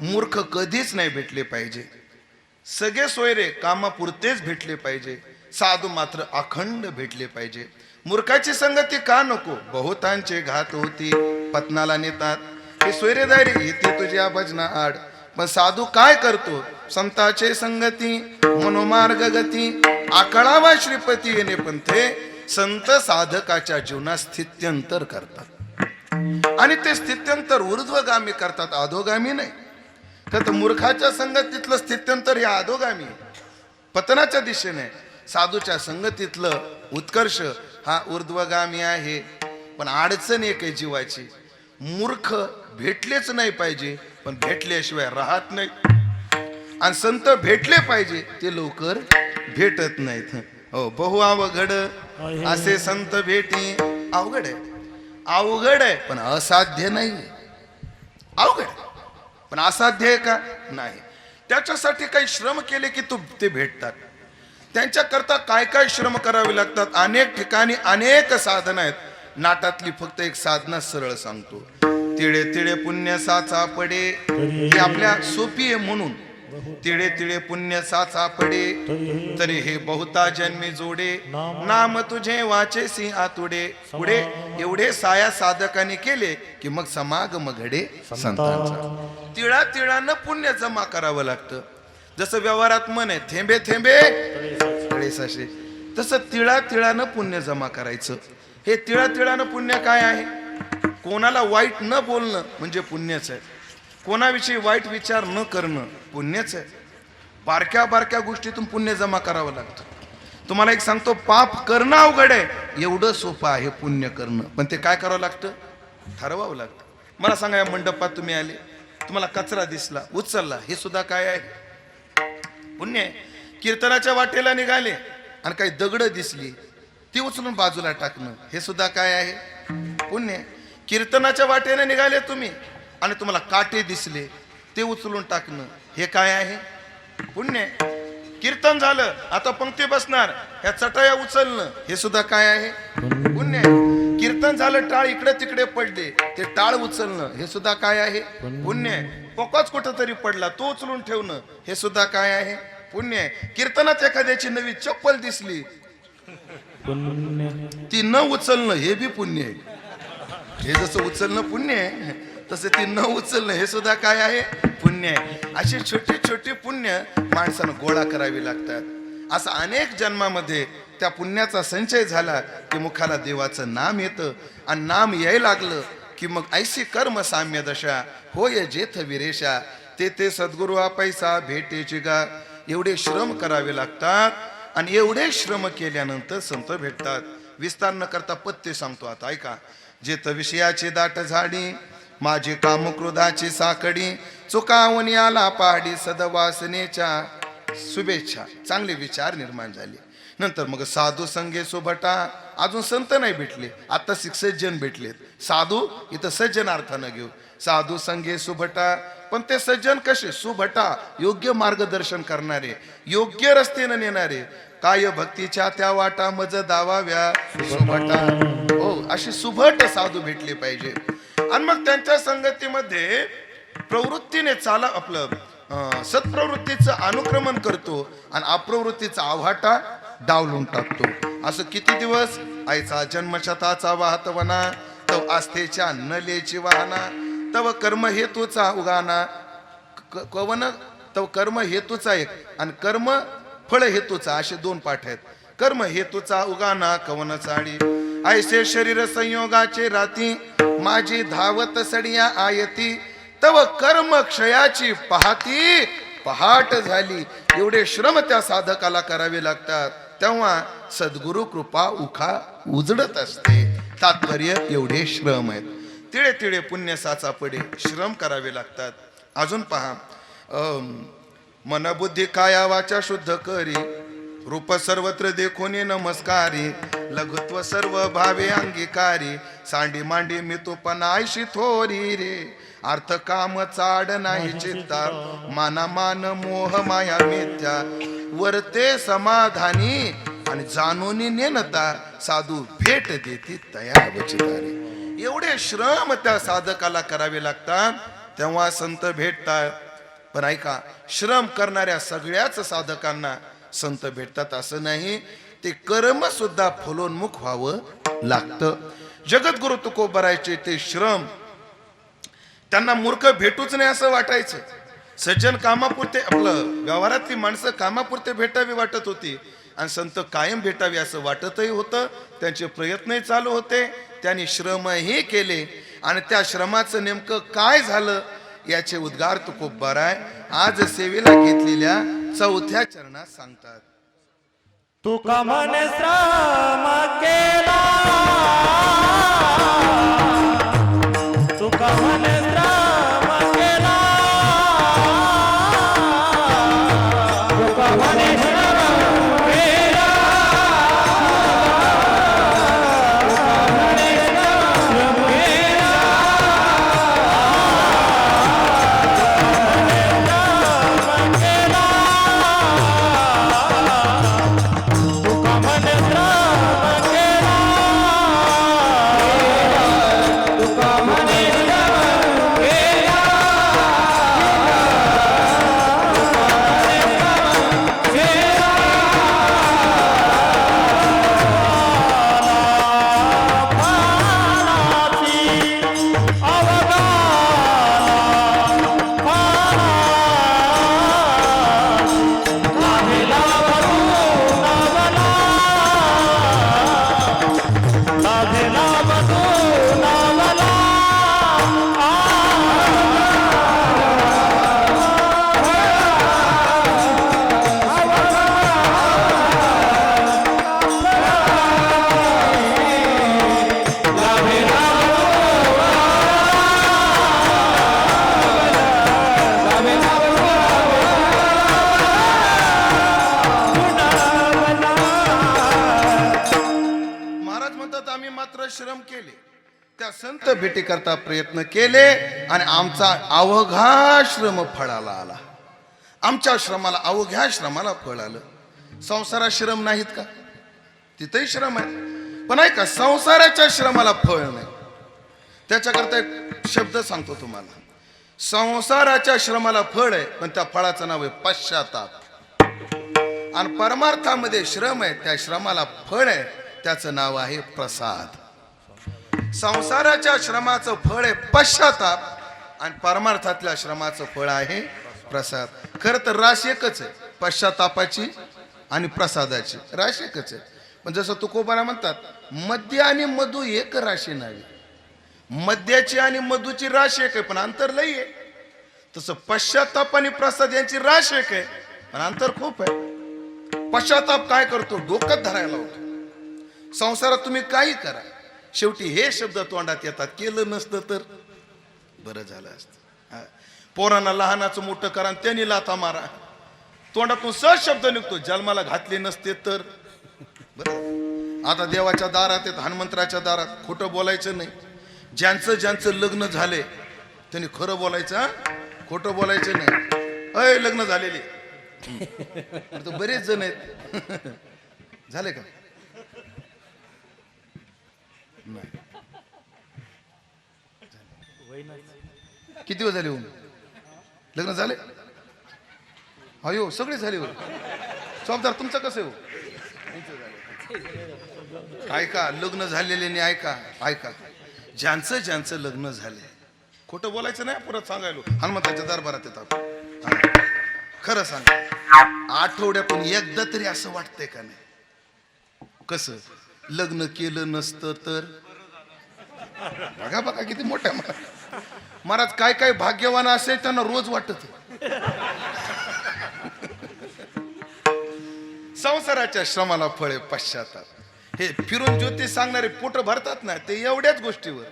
मूर्ख कधीच नाही भेटले पाहिजे. सगळे सोयरे कामापुरतेच भेटले पाहिजे. साधू मात्र अखंड भेटले पाहिजे. मूर्खाची संगती का नको? बहुतांचे घात होती पत्नाला नेतात. हे सोयरेदारी येते तुझ्या भजना आड. पण साधू काय करतो? संताचे संगती मनोमार्ग गती आकळावा श्रीपती येणे पंथे. संत साधकाच्या जीवनात स्थित्यंतर करतात आणि ते स्थित्यंतर ऊर्ध्वगामी करतात, अधोगामी नाही. तर मूर्खाच्या संगतीतलं स्थित्यंतर हे अधोगामी पतनाच्या दिशेने. साधूच्या संगतीतलं उत्कर्ष हा ऊर्ध्वगामी आहे. पण अडचण एक आहे जीवाची. मूर्ख भेटलेच नाही पाहिजे पण भेटल्याशिवाय राहत नाही. आणि संत भेटले पाहिजे ते लवकर भेटत नाहीत. हो, बहु अवघड असे संत भेटी. अवघड आहे, अवघड आहे पण असाध्य नाही. अवघड पण असाध्य आहे का? नाही. त्याच्यासाठी काही श्रम केले की ते भेटतात. त्यांच्याकरता काय काय श्रम करावे लागतात. अनेक ठिकाणी अनेक साधना आहेत. नाटातली फक्त एक साधना सरळ सांगतो. तिळे तिळे पुण्य साचा पडे, ही आपल्या सोपी आहे म्हणून. तिळे तिळे पुण्य साचा पडे, तरी हे बहुता जन्मी जोडे, नाम तुझे वाचेसी आतुडे. पुढे एवढे साया साधकांनी केले की मग समागम घडे संतांचा. तिळा तिळानं पुण्य जमा करावं लागतं. जसं व्यवहारात म्हण आहे, थेंबे थेंबे तळे साचे, तसं तिळा तिळानं पुण्य जमा करायचं. हे तिळा तिळानं पुण्य काय आहे? कोणाला वाईट न बोलणं म्हणजे पुण्यच आहे. कोणाविषयी वाईट विचार न करणं पुण्यच आहे. बारक्या बारक्या गोष्टीतून पुण्य जमा करावं लागतं. तुम्हाला एक सांगतो, पाप करणं अवघड आहे, एवढं सोपं आहे पुण्य करणं. पण ते काय करावं लागतं? ठरवावं लागतं. मला सांगा, या मंडपात तुम्ही आले, तुम्हाला कचरा दिसला, उचलला, हे सुद्धा काय आहे? पुण्य आहे. कीर्तनाच्या वाटेला निघाले आणि काही दगड दिसली, ती उचलून बाजूला टाकणं, हे सुद्धा काय आहे? पुण्य आहे. कीर्तनाच्या वाटेने निघाले तुम्ही आणि तुम्हाला काटे दिसले, ते उचलून टाकणं, हे काय आहे? पुण्य आहे. कीर्तन झालं, आता पंक्ती बसणार, ह्या चटया उचलणं, हे सुद्धा काय आहे? पुण्य आहे. कीर्तन झालं, टाळ इकडे तिकडे पडले, ते टाळ उचलणं, हे सुद्धा काय आहे? पुण्य आहे. पोकच कुठं तरी पडला, तो उचलून ठेवणं, हे सुद्धा काय आहे? पुण्य आहे. कीर्तनात एखाद्याची नवी चप्पल दिसली, ती न उचलणं, हे बी पुण्य आहे. हे जसं उचलणं पुण्य आहे, तसं ती न उचलणं, हे सुद्धा काय आहे? पुण्य आहे. अशी छोटी छोटी पुण्य माणसानं गोळा करावी लागतात. असं अनेक जन्मामध्ये त्या पुण्याचा संचय झाला की मुखाला देवाचं नाम येतं. आणि नाम यायला लागलं की मग ऐशी कर्म साम्य दशा होय जेथ विरेशा, ते सद्गुरु पैसा भेटेची गा. एवढे श्रम करावे लागतात आणि एवढे श्रम केल्यानंतर संत भेटतात. विस्तार न करता पत्ते सांगतो आता, ऐका. जेथ विषयाची दाट झाडी, माझी कामक्रोधाची साकडी, चुकावणी आला पहाडी, सदवासनेच्या शुभेच्छा. चांगले विचार निर्माण झाले. नंतर मग साधू संगे सुभटा, अजून संत नाही भेटले, आता सज्जन भेटलेत. साधू इथं सज्जन अर्थानं घेऊ. साधू संगे सुभटा, पण ते सज्जन कसे? सुभटा, योग्य मार्गदर्शन करणारे, योग्य रस्त्याने नेणारे. काय भक्तीच्या त्या वाटा मज दावाव्या सुभटा. हो, अशी सुभट साधू भेटले पाहिजे. आणि मग त्यांच्या संगतीमध्ये प्रवृत्तीने चाला, आपलं सत्प्रवृत्तीचं अनुक्रमण करतो आणि अप्रवृत्तीचा आव्हाटा डावलून टाकतो. असं किती दिवस? आईचा जन्मशताचा वाहतवना, तव आस्थेच्या नलेची वाहना, तव कर्म हेतूचा उगाना. कवन तव कर्म हेतूचा एक आणि कर्म फळ हेतूचा, असे दोन पाठ आहेत. कर्म हेतूचा उगाना कवन चाळी, ऐसे शरीर संयोगाचे राती, माझी धावत सडिया आयती, तव कर्म क्षयाची पाहती पहाट झाली. एवढे श्रम त्या साधकाला करावे लागतात, तेव्हा सद्गुरु कृपा उखा उजडत असते. तात्पर्य एवढे श्रम आहेत. तिळे तिळे पुण्य साचा पडे, श्रम करावे लागतात. अजून पहा, मन बुद्धी काया वाचा शुद्ध करी, रूप सर्वत्र देखोन नमस्कारी, लघुत्व सर्व भावे अंगीकारी, सांडी मांडी मी तुपना ऐशी थोरी रे, अर्थ काम चाड नाही चित्ता, माना मान मोह माया मिथ्या, वरते समाधानी आणि जाणून नेनता, साधू भेट देती तया वचितारे. एवढे श्रम त्या साधकाला करावे लागतात, तेव्हा संत भेटतात. पण ऐका, श्रम करणाऱ्या सगळ्याच साधकांना संत भेटतात असं नाही. ते कर्म सुद्धा फलोन्मुख व्हावं लागतं. जगद्गुरु तुकोबरायचे ते श्रम त्यांना मूर्ख भेटूच नाही असं वाटायचं. सज्जन कामापुरते, आपलं व्यवहारातली माणसं कामापुरते भेटावी वाटत होती आणि संत कायम भेटावे असं वाटतही होतं. त्यांचे प्रयत्नही चालू होते, त्यांनी श्रमही केले आणि त्या श्रमाचं नेमकं काय झालं याचे उद्गार तुकोबराय आज सेवेला घेतलेल्या 4थ्या चरणात सांगतात. तुका म्हणे श्रम केला, तुका म्हणे श्रम केला, तुका म्हणे श्रम केला, तुका म्हणे श्रम केला, श्रम केला, श्रम केले, त्या संत भेटी करता प्रयत्न केले आणि आमचा अवघा श्रम फळाला आला. आमच्या श्रमाला, अवघ्या श्रमाला फळ आलं. संसारात श्रम नाहीत का? तिथेही श्रम आहे, पण ऐका, संसाराच्या श्रमाला फळ नाही. त्याच्याकरता एक शब्द सांगतो तुम्हाला. संसाराच्या श्रमाला फळ आहे, पण त्या फळाचं नाव आहे पश्चाताप. आणि परमार्थामध्ये श्रम आहे, त्या श्रमाला फळ आहे, त्याचं नाव आहे प्रसाद. संसाराच्या श्रमाचं फळ आहे पश्चाताप आणि परमार्थातल्या श्रमाचं फळ आहे प्रसाद. खरं तर राश एकच आहे, पश्चातापाची आणि प्रसादाची राश एकच आहे. पण जसं तुकोबारा म्हणतात, मद्य आणि मधु एक राशी नावी. मद्याची आणि मधूची राश एक आहे, पण अंतर लई आहे. तसं पश्चाताप आणि प्रसाद यांची राश एक आहे, पण अंतर खूप आहे. पश्चाताप काय करतो? डोक्यात धरायला होतो. संसारात तुम्ही काही करा, शेवटी हे शब्द तोंडात येतात, केलं नसतं तर बरं झालं असतं. पोरांना लहानाचं मोठं करा आणि त्यांनी लाथा मारा, तोंडातून सहज शब्द निघतो, जन्माला घातले नसते तर बरं. आता देवाच्या दारात आहेत, हनुमंतराच्या दारात, खोटं बोलायचं नाही. ज्यांचं ज्यांचं लग्न झाले त्यांनी खरं बोलायचं, खोटं बोलायचं नाही. अय लग्न झालेले तर बरेच जण आहेत. झाले का? नाही. किती दिवस झाले होऊन लग्न झाले? अयो सगळे झाले हो. जबाबदार तुमचं कसं हो? ऐका, लग्न झालेले नाही, ऐका ऐका, ज्यांचं ज्यांचं लग्न झाले, खोटं बोलायचं नाही. परत सांगायलो हनुमंताच्या दरबारात येतात. खरं सांग, आठवड्यातून एकदा तरी असं वाटतंय का नाही? कसं लग्न केलं नसतं तर? बघा बघा किती मोठ्या महाराज, काय काय भाग्यवान असेल त्यांना रोज वाटत. संसाराच्या श्रमाला फळे पश्चाताप. हे फिरून ज्योतिष सांगणारे पोट भरतात ना, ते एवढ्याच गोष्टीवर.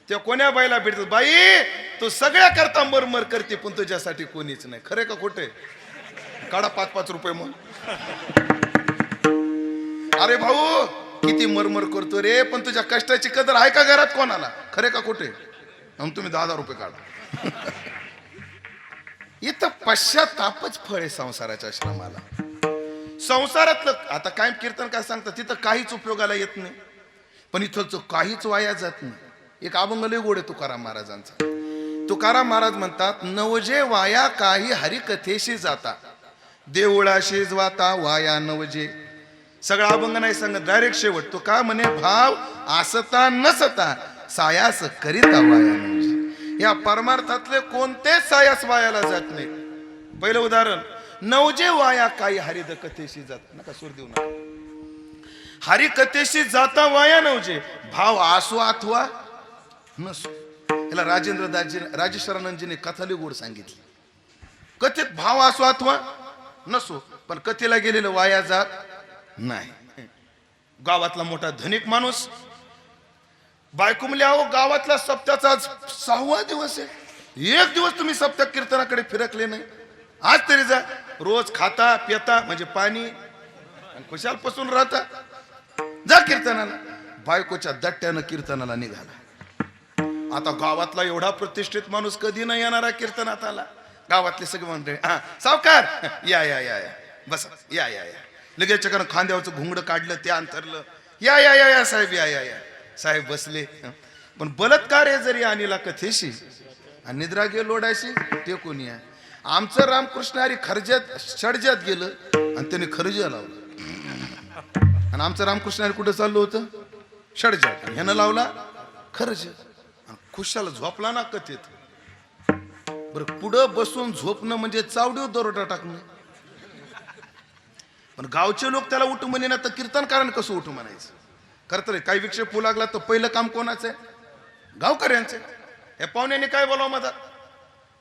त्या कोण्या बाईला भेटतात, बाई तू सगळ्या करता मरमर करते, पण तुझ्यासाठी कोणीच नाही. खरे का खोटे? काढा 5-5 रुपये मग. अरे भाऊ किती मरमर करतो रे, पण तुझ्या कष्टाची कदर आहे का घरात कोणाला? खरे का खोटे? तुम्ही 10,000 रुपये काढा. इथं पश्चातापच फळ आहे संसाराच्या श्रमाला. संसारातलं आता काय कीर्तन काय सांगतात, तिथं काहीच उपयोगाला येत नाही, पण इथं काहीच वाया जात नाही. एक अभंग लय गोड आहे तुकाराम महाराजांचा. तुकाराम महाराज म्हणतात, नवजे वाया काही हरिकथेशी जाता, देवळाशी जाता वाया नवजे. सगळा अभंग नाही सांगत, डायरेक्ट शेवट. तो का म्हणे, भाव असता नसता सायास करीता वाया नवजे. या परमार्थातले कोणतेच सायास वायाला जात नाही. पहिलं उदाहरण, नवजे वाया काही हरिद कथेशी जात. नका सूर देऊ नका. हरिकथेशी जाता वाया नवजे, भाव आसो अथवा नसो. याला राजेश्वरानंदजीने कथाली गोड सांगितली. कथेत भाव असो अथवा नसो, पण कथेला गेलेलं वाया जात नाही. गावातला मोठा धनिक माणूस, बायको म्हणले, अहो गावातला सप्त्याचा 6वा दिवस आहे, एक दिवस तुम्ही सप्त्या कीर्तनाकडे फिरकले नाही, आज तरी जा. रोज खाता पिता म्हणजे पाणी आणि खुशाल पसून राहता, जा कीर्तनाला. बायकोच्या दट्ट्यानं कीर्तनाला निघाला. आता गावातला एवढा प्रतिष्ठित माणूस कधी नाही येणारा कीर्तनात आला. गावातले सगळे म्हणते, हा सावकार या या या या बस या या या. लगेच खांद्यावरचं घुंगड काढलं, ते अंतरलं, या या या या साहेब या या या. साहेब बसले. पण बलात्कार आहे जरी आणला कथेशी आणि निद्रा गे लोडाशी, ते कोणी आहे? आमचं रामकृष्ण हरी खर्जात षडजात गेलं आणि त्याने खर्ज लावलं. आणि आमचं रामकृष्ण हरी कुठं चाललं होतं? षडजात. ह्यानं लावला खर्ज. खुशाला झोपला ना कथेत. बरं, पुढं बसून झोपणं म्हणजे चावडीव दरोडा टाकणं. पण गावचे लोक त्याला उठू म्हणे ना, तर कीर्तनकारांनी कसं उठू म्हणायचं? करत काही विक्षेप होऊ लागला तर पहिलं काम कोणाचं आहे? गावकऱ्यांचं. या पाहुण्याने काय बोलावं मधात?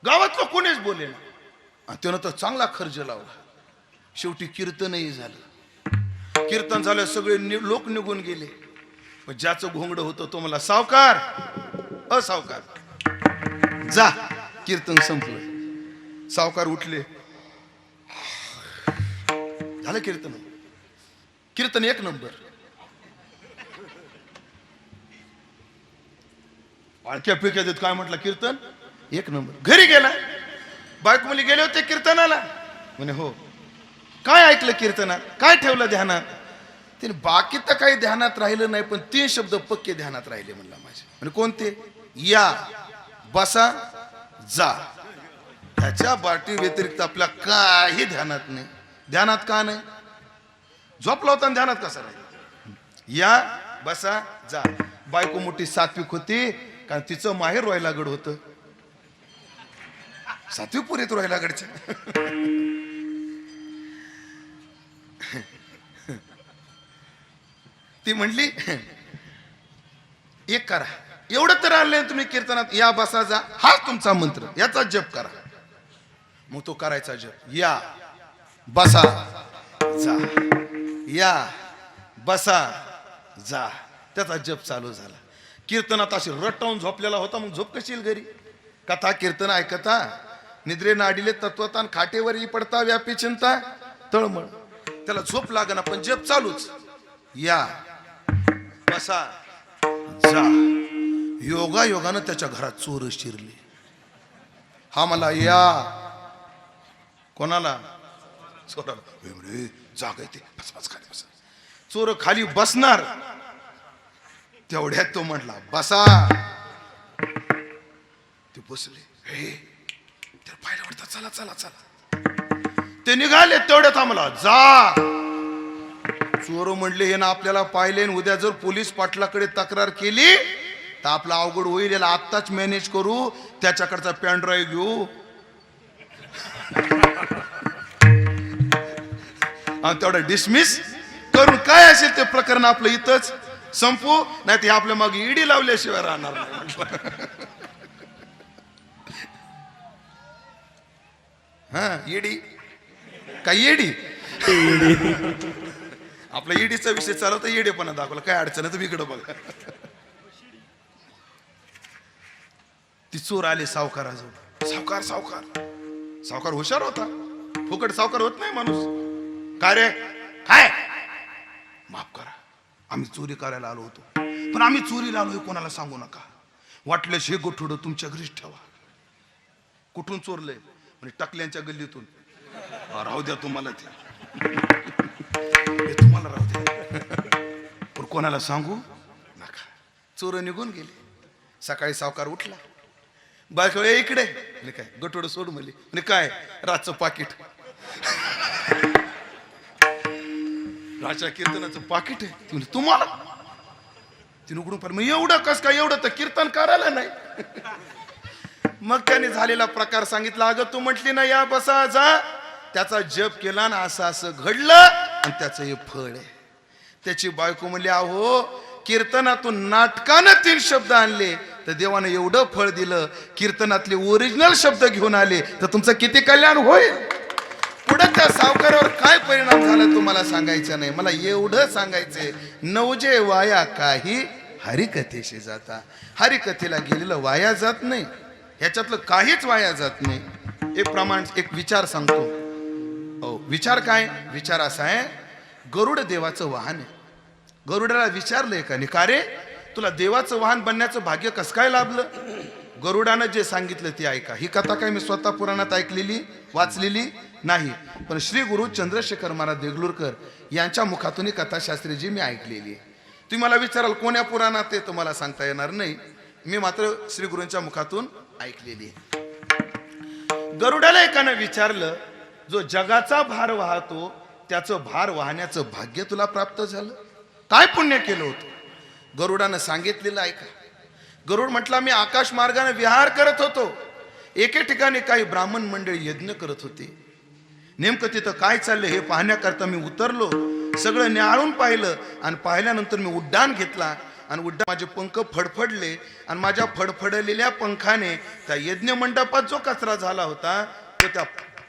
गावातलं कोणीच बोले ना. त्यानं तर चांगला खर्च लावला. शेवटी कीर्तनही झालं. कीर्तन झालं, सगळे लोक निघून गेले. पण ज्याचं घोंगड होतं तो मला, सावकार सावकार जा, कीर्तन संपलं. सावकार उठले, झालं कीर्तन. कीर्तन एक नंबर. वाळक्या पिक्या देत काय म्हटलं कीर्तन एक नंबर. घरी गेला, बायको मुली गेले होते कीर्तनाला, म्हणे हो. काय ऐकलं कीर्तनात, काय ठेवलं ध्यानात? त्याने बाकी तर काही ध्यानात राहिलं नाही, पण 3 शब्द पक्के ध्यानात राहिले म्हणला माझे. म्हणजे कोणते? या, बसा, जा. ह्याच्या बाटी व्यतिरिक्त आपल्या काही ध्यानात नाही. ध्यानात का नाही? झोपला होता आणि ध्यानात कसा राहील? या, बसा, जा. बायको मोठी सात्विक होती, कारण तिचं माहेर रोहिलागड होतं. सात्विक पुरीत रोहिलागडच्या. ती म्हणली एक करा, एवढं तर आणलंय तुम्ही कीर्तनात, या, बसा, जा, हाच तुमचा मंत्र, याचा जप करा. मग तो करायचा जप. या, बसा, जा, या, बसा, जा. त्याचा जप चालू झाला. कीर्तनात अशी रटवून झोपलेला होता. मग झोप कशी येईल घरी? कथा कीर्तन ऐकता, निद्रे नाडिले तत्वतान, खाटेवरही पडता व्यापी चिंता तळमळ. त्याला झोप लागना, पण जप चालूच. या, बसा, जा. योगा योगानं त्याच्या घरात चोर शिरले. हा मला या, कोणाला? चोराला. जाग येते, बस खाली बस. चोर खाली बसणार, तेवढ्यात तो म्हटला बसा. ते बसले. हे त्याला पाहिलं वाटतं, चला चला चला. ते निघाले, तेवढ्यात आम्हाला जा. चोर म्हणले हे ना आपल्याला पाहिले, उद्या जर पोलीस पाटलाकडे तक्रार केली तर आपला अवघड होईल. याला आत्ताच मॅनेज करू, त्याच्याकडचा पॅन ड्राईव्ह घेऊ आणि तेवढा डिसमिस करून काय असेल ते प्रकरण आपलं इथंच संपू, नाही ते आपल्या मागे ईडी लावल्याशिवाय राहणार नाही. हा, ईडी काय ईडी? आपला ईडीचा विषय चालवता, ईडीपणा दाखवला. काय अडचण आहे तुम्ही इकडं बघा. ती चोर आले सावकाराजवळ. सावकार सावकार सावकार हुशार होता, फुकट सावकार होत नाही माणूस. काय रे, काय? माफ करा, आम्ही चोरी करायला आलो होतो, पण आम्ही चोरीला आलो हे कोणाला सांगू नका. वाटल्यास हे गोठोडं तुमच्या घरीच ठेवा. कुठून चोरलंय? म्हणजे टकल्यांच्या गल्लीतून. राहू द्या तुम्हाला, ते तुम्हाला राहू द्या, पण कोणाला सांगू नका. चोर निघून गेले. सकाळी सावकार उठला, बायको इकडे. म्हणजे काय? गठोडं सोड म्हणले. म्हणजे काय? रातचं पाकिट. राजा कीर्तनाचं पाकिट आहे. ती म्हणजे तुम्हाला? ती उघडून पाहिलं. मग एवढं कस काय? एवढं तर कीर्तन करायला नाही. मग त्याने झालेला प्रकार सांगितला. अगं तू म्हटली ना या, बसा, जा. त्याचा जप केला ना, असं असं घडलं आणि त्याचं हे फळ आहे. त्याची बायको म्हणली अहो कीर्तनातून नाटकानं 3 शब्द आणले तर देवानं एवढं फळ दिलं. कीर्तनातले ओरिजिनल शब्द घेऊन आले तर तुमचं किती कल्याण होईल. पुढे त्या सावकारावर काय परिणाम झाला तुम्हाला सांगायचं नाही, मला एवढं सांगायचंय. नवजे वाया काही हरिकथेशी जाता. हरिकथेला गेलेलं वाया जात नाही, ह्याच्यातलं काहीच वाया जात नाही. एक प्रमाण, एक विचार सांगतो. विचार काय? विचार असा आहे, गरुड देवाचं वाहन आहे. गरुडाला विचारलंय का का रे तुला देवाचं वाहन बनण्याचं भाग्य कसं काय लाभलं? गरुडानं जे सांगितलं ते ऐका. ही कथा काय मी स्वतः पुराणात ऐकलेली वाचलेली नाही, पण श्री गुरु चंद्रशेखर महाराज देगलूरकर यांच्या मुखातून ही कथाशास्त्रीजी मी ऐकलेली आहे. तुम्ही मला विचाराल कोण्या पुराणात ते तुम्हाला सांगता येणार नाही, मी मात्र श्री गुरूंच्या मुखातून ऐकलेली आहे. गरुडाला एकानं विचारलं, जो जगाचा भार वाहतो त्याचं भार वाहण्याचं भाग्य तुला प्राप्त झालं, काय पुण्य केलं होतं? गरुडानं सांगितलेलं ऐका. गरुड म्हटला, मी आकाश मार्गाने विहार करत होतो. एके ठिकाणी काही ब्राह्मण मंडळी यज्ञ करत होते. नेमकं तिथं काय चाललं हे पाहण्याकरता मी उतरलो. सगळं न्याहाळून पाहिलं आणि पाहिल्यानंतर मी उड्डाण घेतला आणि माझे पंख फडफडले आणि माझ्या फडफडलेल्या पंखाने त्या यज्ञ मंडपात जो कचरा झाला होता तो त्या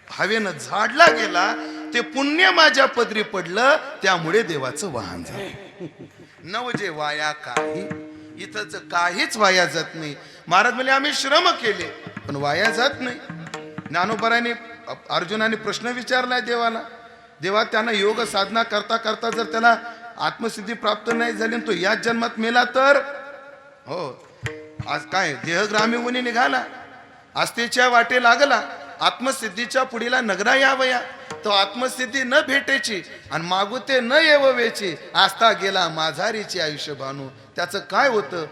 हवेनं झाडला गेला. ते पुण्य माझ्या पदरी पडलं, त्यामुळे देवाचं वाहन झालं. नवजे वाया काही, इथंच काहीच वाया जात नाही. महाराज म्हणले आम्ही श्रम केले पण वाया जात नाही. ज्ञानोबराने अर्जुनाने प्रश्न विचारलाय देवाला. देवा त्यांना योग साधना करता करता जर त्याला आत्मसिद्धी प्राप्त नाही झाली तो याच जन्मात मेला तर? हो, आज काय देहग्रामी मुनी निघाला, आस्थेच्या वाटे लागला, आत्मसिद्धीच्या पुढीला नगरा यावया. तो आत्मसिद्धी न भेटेची आणि मागुते न येववेची, आस्था गेला माझारीची आयुष्य भानू. त्याचं काय होतं?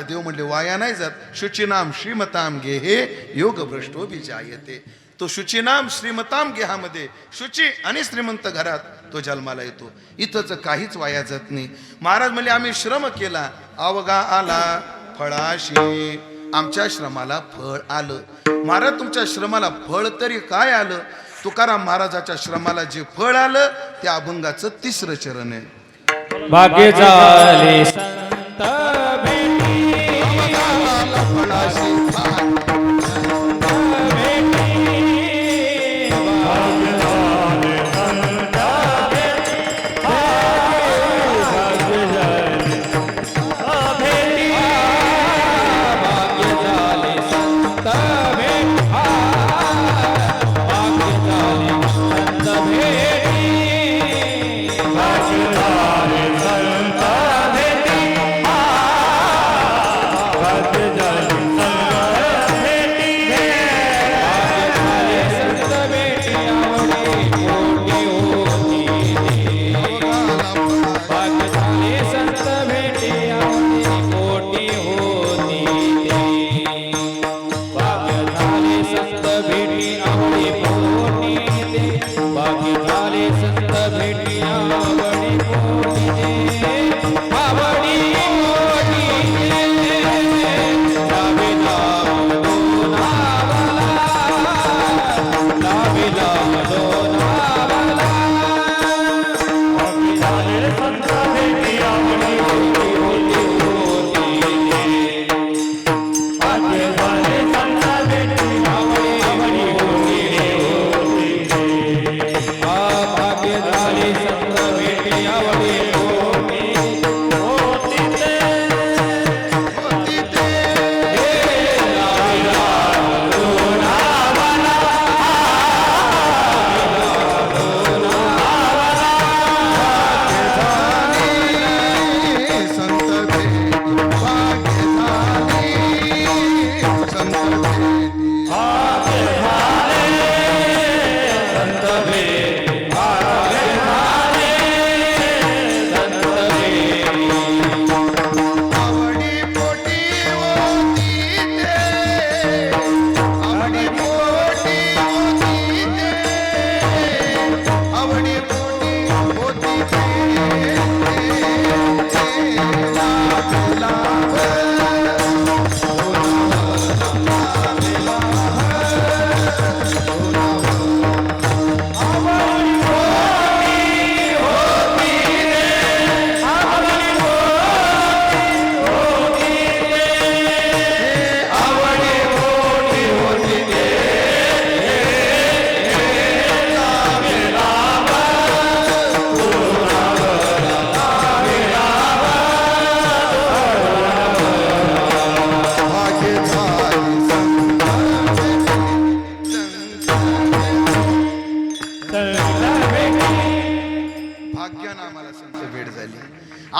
देव म्हणले वाया नाही जात. शुचिनाम श्रीमताम गेहे योग भ्रष्टो जायते. तो शुचिनाम श्रीमताम गेहामध्ये शुची आणि श्रीमंत घरात तो जन्माला येतो. इथंच काहीच वाया जात नाही. महाराज म्हणले आम्ही श्रम केला, अवगा आला फळाशी. आमच्या श्रमाला फळ आलं. महाराज तुमच्या श्रमाला फळ तरी काय आलं? तुकाराम महाराजाच्या श्रमाला जे फळ आलं ते अभंगाचं 3रं चरण आहे. भाग्य झाले संत भेटी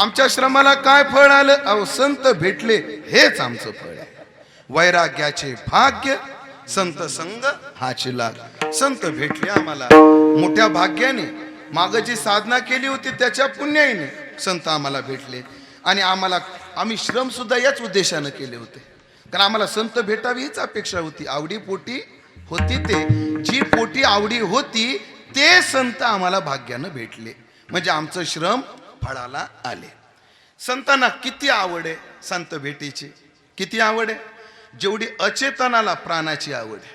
आमच्या श्रमाला काय फळ आलं? अहो संत भेटले हेच आमचं फळ आहे. वैराग्याचे भाग्य संत संग हाची लाग. संत भेटले आम्हाला मोठ्या भाग्याने. माग जी साधना केली होती त्याच्या पुण्याईने संत आम्हाला भेटले. आणि आम्ही श्रम सुद्धा याच उद्देशानं केले होते. कारण आम्हाला संत भेटावी हीच अपेक्षा होती. आवडी पोटी होती ते, जी पोटी आवडी होती ते संत आम्हाला भाग्यानं भेटले. म्हणजे आमचं श्रम फळाला आले. संतांना किती आवड आहे संत भेटीची? किती आवड आहे? जेवढी अचेतनाला प्राणाची आवड आहे,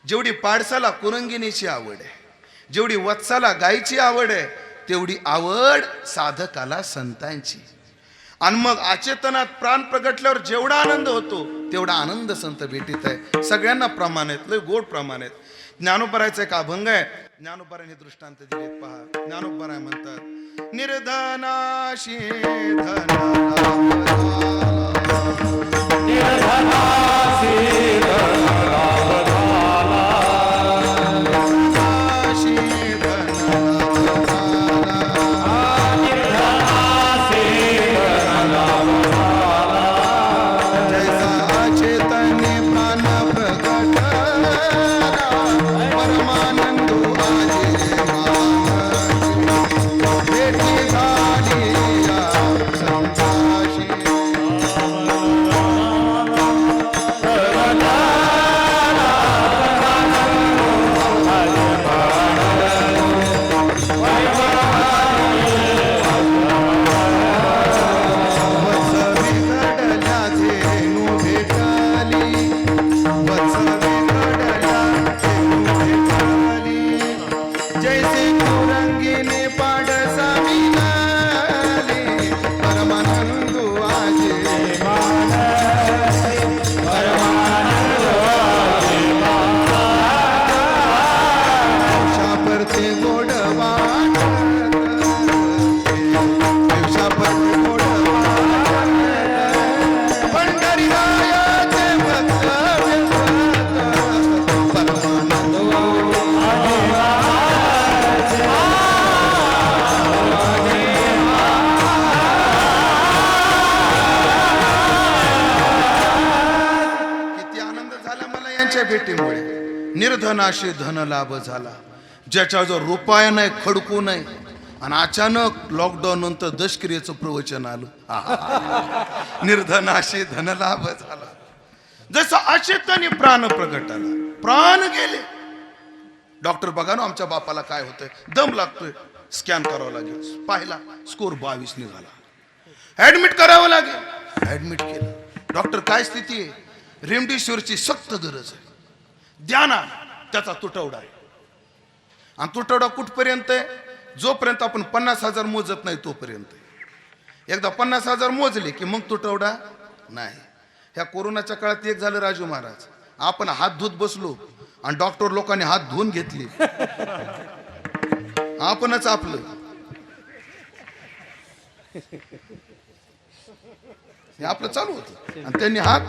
जेवढी पाडसाला कुरंगिणीची आवड आहे, जेवढी वत्साला गायची आवड आहे, तेवढी आवड साधकाला संतांची. आणि मग अचेतनात प्राण प्रगटल्यावर जेवढा आनंद होतो तेवढा आनंद संत भेटीत आहे. सगळ्यांना प्रमाण आहेत, लय गोड प्रमाण आहेत. ज्ञानोबरायचा एक अभंग आहे. ज्ञानोबराने दृष्टांत दिलेत पहा. ज्ञानोबराय म्हणतात निर्धनाशी जैसा रुपयाच्या भेटीमुळे निर्धनाशी धन लाभ झाला. ज्याच्याजवळ रुपया नाही, खडकू नाही, आणि अचानक लॉकडाऊन नंतर दशक्रियेचं प्रवचन आलं. निर्धनाशी धन लाभ झाला. जसं अचेतनी प्राण प्रगटाला, प्राण गेले. डॉक्टर बघा ना आमच्या बापाला काय होतंय, दम लागतोय, स्कॅन करावं लागेल. पाहिला स्कोर 22 निघाला. ऍडमिट करावं लागेल. ऍडमिट केलं. डॉक्टर काय स्थिती आहे? रेमडेसिवीरची सक्त गरज आहे, द्या ना. त्याचा तुटवडा आहे. आणि तुटवडा कुठपर्यंत आहे? जोपर्यंत आपण 50,000 मोजत नाही तोपर्यंत. एकदा 50,000 मोजले की मग तुटवडा नाही. ह्या कोरोनाच्या काळात एक झालं राजू महाराज, आपण हात धुत बसलो आणि डॉक्टर लोकांनी हात धुवून घेतले. आपणच आपलं हे आपलं चालू होतं आणि त्यांनी हात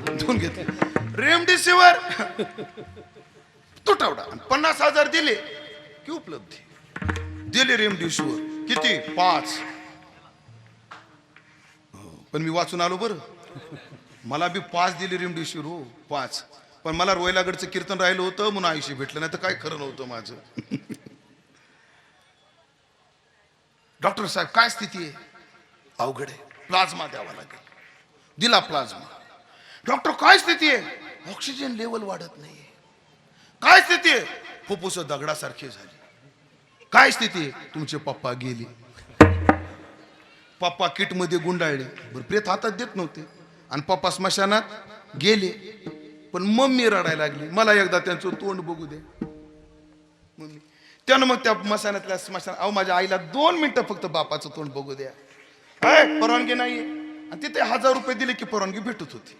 धुवून घेतले. रेमडेसिवीर तुटवडा. 50,000 दिले की उपलब्धी. दिले रेमडेसिवीर किती? 5. पण मी वाचून आलो बरं. मला बी 5 दिले रेमडेसिवीर. हो 5. पण मला रोहिलागडचं कीर्तन राहिलं होतं म्हणून आयुष्य भेटलं, नाही तर काय खरं नव्हतं माझं. डॉक्टर साहेब काय स्थिती आहे? अवघड आहे, प्लाझ्मा द्यावा लागेल. दिला प्लाझ्मा. डॉक्टर काय स्थिती आहे? ऑक्सिजन लेवल वाढत नाहीये. काय स्थिती आहे? फुफ्फुस दगडासारखी झाली. काय स्थिती आहे? तुमचे पप्पा गेले. पप्पा किट मध्ये गुंडाळले. बरं प्रेत हातात देत नव्हते आणि पप्पा स्मशानात गेले. पण मम्मी रडायला लागली. मला एकदा त्यांचं तोंड बघू दे मम्मी. त्यानं मग त्या मशानातल्या स्मशान, अहो माझ्या आईला 2 मिनिटं फक्त बापाचं तोंड बघू द्या. काय परवानगी नाहीये. आणि तिथे 1000 रुपये दिले की परवानगी भेटत होती.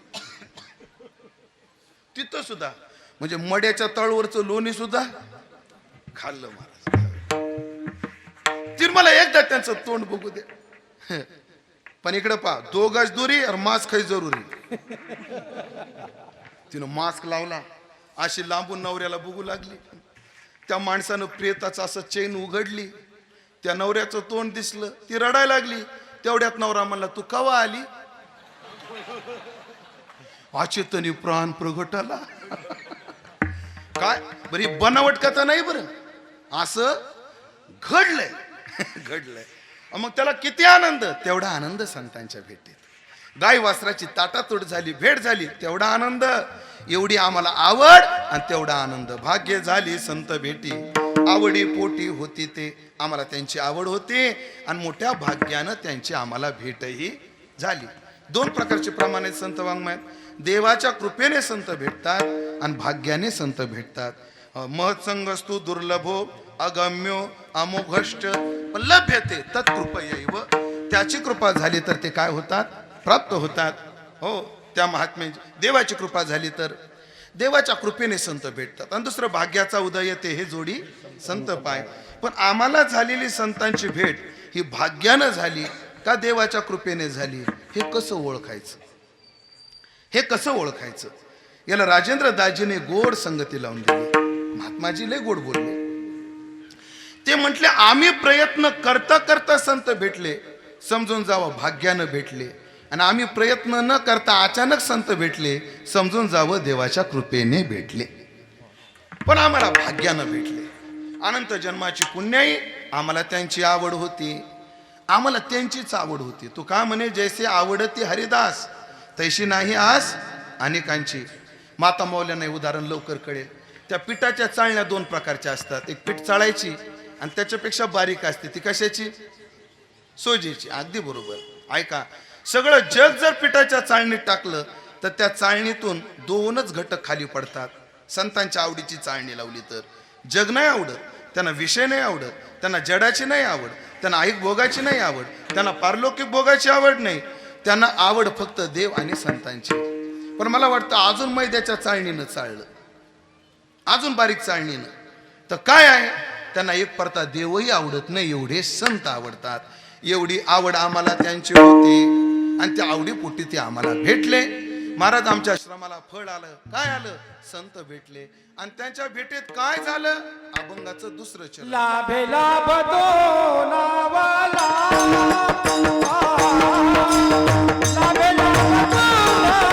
तिथं सुद्धा म्हणजे मड्याच्या तळवरचं लोणी सुद्धा खाल्लं महाराज. तिर मला एकदा त्यांचं तोंड बघू दे. पण इकडे पहा, 2 गज दुरी और मास्क है जरुरी. तिनं मास्क लावला, अशी लांबून नवऱ्याला बघू लागली. त्या माणसानं प्रेताचं असं चेन उघडली. त्या नवऱ्याचं तोंड दिसलं. ती रडायला लागली. तेवढ्यात नवरा म्हणला, तू कवा आली? अचेतनी प्राण प्रगटाला. काय बरी बनावट कथा नाही बरं, असं घडलंय. घडलंय. मग त्याला किती आनंद? तेवढा आनंद संतांच्या भेटीत. गाय वासराची ताटातूट झाली, भेट झाली, तेवढा आनंद. एवढी आम्हाला आवड आणि तेवढा आनंद. भाग्य झाली संत भेटी, आवडी पोटी होती ते. आम्हाला त्यांची आवड होती आणि मोठ्या भाग्यानं त्यांची आम्हाला भेटही झाली. 2 प्रकारचे प्रमाणे संत वाङ्मयात. देवाच्या कृपेने संत भेटतात आणि भाग्याने संत भेटतात. महत्संगस्तु दुर्लभो अगम्यो अमोघष्ट लभ्यते तत्कृपयैव. त्याची कृपा झाली तर ते काय होतात? प्राप्त होतात. हो, त्या महात्म्याची देवाची कृपा झाली तर देवाच्या कृपेने संत भेटतात. आणि दुसरं भाग्याचा उदय येते, हे जोडी संत पाय. पण आम्हाला झालेली संतांची भेट ही भाग्यानं झाली का देवाच्या कृपेने झाली? हे कसं ओळखायचं? हे कसं ओळखायचं? याला राजेंद्र दाजीने गोड संगती लावून दिली. महात्माजी लय गोड बोलले. ते म्हटले, आम्ही प्रयत्न करता करता संत भेटले, समजून जावं भाग्यानं भेटले. आणि आम्ही प्रयत्न न करता अचानक संत भेटले, समजून जावं देवाच्या कृपेने भेटले. पण आम्हाला भाग्यानं भेटले. अनंत जन्माची पुण्याई आम्हाला त्यांची आवड होती. आम्हाला त्यांचीच आवड होती. तू का म्हणे, जैसे आवडती हरिदास तैशी नाही आस अनेकांची. माता मौल्याने उदाहरण लवकर कळेल. त्या पिठाच्या चाळण्या 2 प्रकारच्या असतात. एक पीठ चाळायची आणि त्याच्यापेक्षा बारीक असते, ती कशाची? सोजीची. अगदी बरोबर. ऐका, सगळं जग जर पिठाच्या चाळणीत टाकलं तर त्या चाळणीतून 2च घटक खाली पडतात. संतांच्या आवडीची चाळणी लावली तर जग नाही आवडत, त्यांना विषय नाही आवडत, त्यांना जडाची नाही आवड, त्यांना ऐक भोगाची नाही आवड, त्यांना पारलौकिक भोगाची आवड नाही. त्यांना आवड फक्त देव आणि संतांची. पण मला वाटतं अजून मैद्याच्या चाळणीनं चाळलं, अजून बारीक चाळणीनं, तर काय आहे? त्यांना एक परता देवही आवडत नाही, एवढे संत आवडतात. एवढी आवड आम्हाला त्यांची होती आणि त्या आवडीपोटी ते आम्हाला भेटले. महाराज आमच्या श्रमाला फळ आलं. काय आलं? संत भेटले. आणि त्यांच्या भेटीत काय झालं? अभंगाचं दुसरं चरण. लाभे लाभ तो नावाला, लाभे लाभ तो नावाला.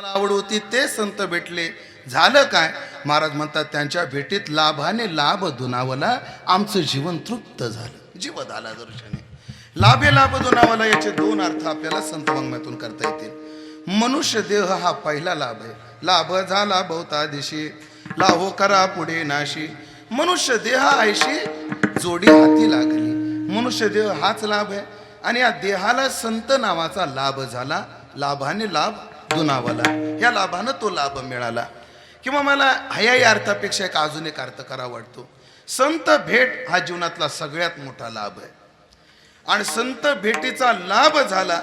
मला आवड होती ते संत भेटले. झालं काय? महाराज म्हणतात त्यांच्या भेटीत लाभाने लाभ दुनावला, आमचं जीवन तृप्त झालं. जीव झाला दर्शने. लाभे लाभ दुनावला याचे दोन अर्थ आपल्याला संत वाङ्मयातून करता येतील. मनुष्य देह हा पहिला लाभ आहे. लाभ झाला बहुता दिशी, लाहो करा पुढे नाशी. मनुष्य देह आयशी जोडी हाती लागली. मनुष्य देह हाच लाभ आहे आणि या देहाला संत नावाचा लाभ झाला. लाभाने लाभ दुनावला, या लाभानं तो लाभ मिळाला. किंवा मला ह्या अर्थापेक्षा एक अजून एक अर्थ करा वाटतो. संत भेट हा जीवनातला सगळ्यात मोठा लाभ आहे आणि संत भेटीचा लाभ झाला.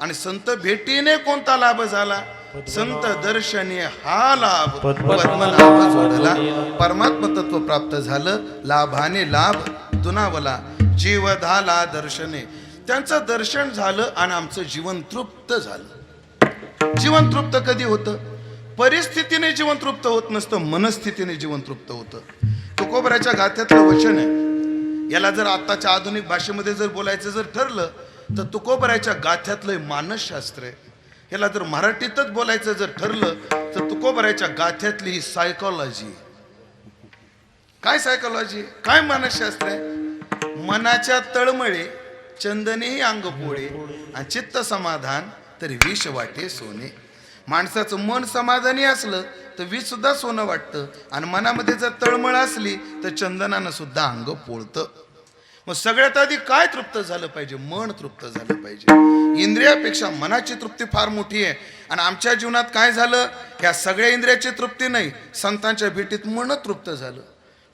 आणि संत भेटीने कोणता लाभ झाला? संत दर्शनी हा लाभ पद्मनाभ जोडला. परमात्म तत्व प्राप्त झालं. लाभाने लाभ दुनावला, जीव झाला दर्शने. त्यांचं दर्शन झालं आणि आमचं जीवन तृप्त झालं. जीवन तृप्त कधी होतं? परिस्थितीने जीवन तृप्त होत नसतं, मनस्थितीने जीवन तृप्त होतं. तुकोबराच्या गाथ्यातलं वचन आहे. याला जर आताच्या आधुनिक भाषेमध्ये जर बोलायचं जर ठरलं तर तुकोबराच्या गाथ्यातलं मानसशास्त्र आहे. याला जर मराठीतच बोलायचं जर ठरलं तर तुकोबराच्या गाथ्यातली ही सायकोलॉजी. काय सायकोलॉजी? काय मानसशास्त्र आहे? मनाच्या तळमळे चंदनेही अंग पोळे आणि चित्त समाधान तरी विष वाटे सोने. माणसाचं मन समाधानी असलं तर विष सुद्धा सोनं वाटतं आणि मनामध्ये जर तळमळ असली तर चंदनानं सुद्धा अंग पोळतं. मग सगळ्यात आधी काय तृप्त झालं पाहिजे? मन तृप्त झालं पाहिजे. इंद्रियापेक्षा मनाची तृप्ती फार मोठी आहे. आणि आमच्या जीवनात काय झालं? ह्या सगळ्या इंद्रियाची तृप्ती नाही, संतांच्या भेटीत मन तृप्त झालं.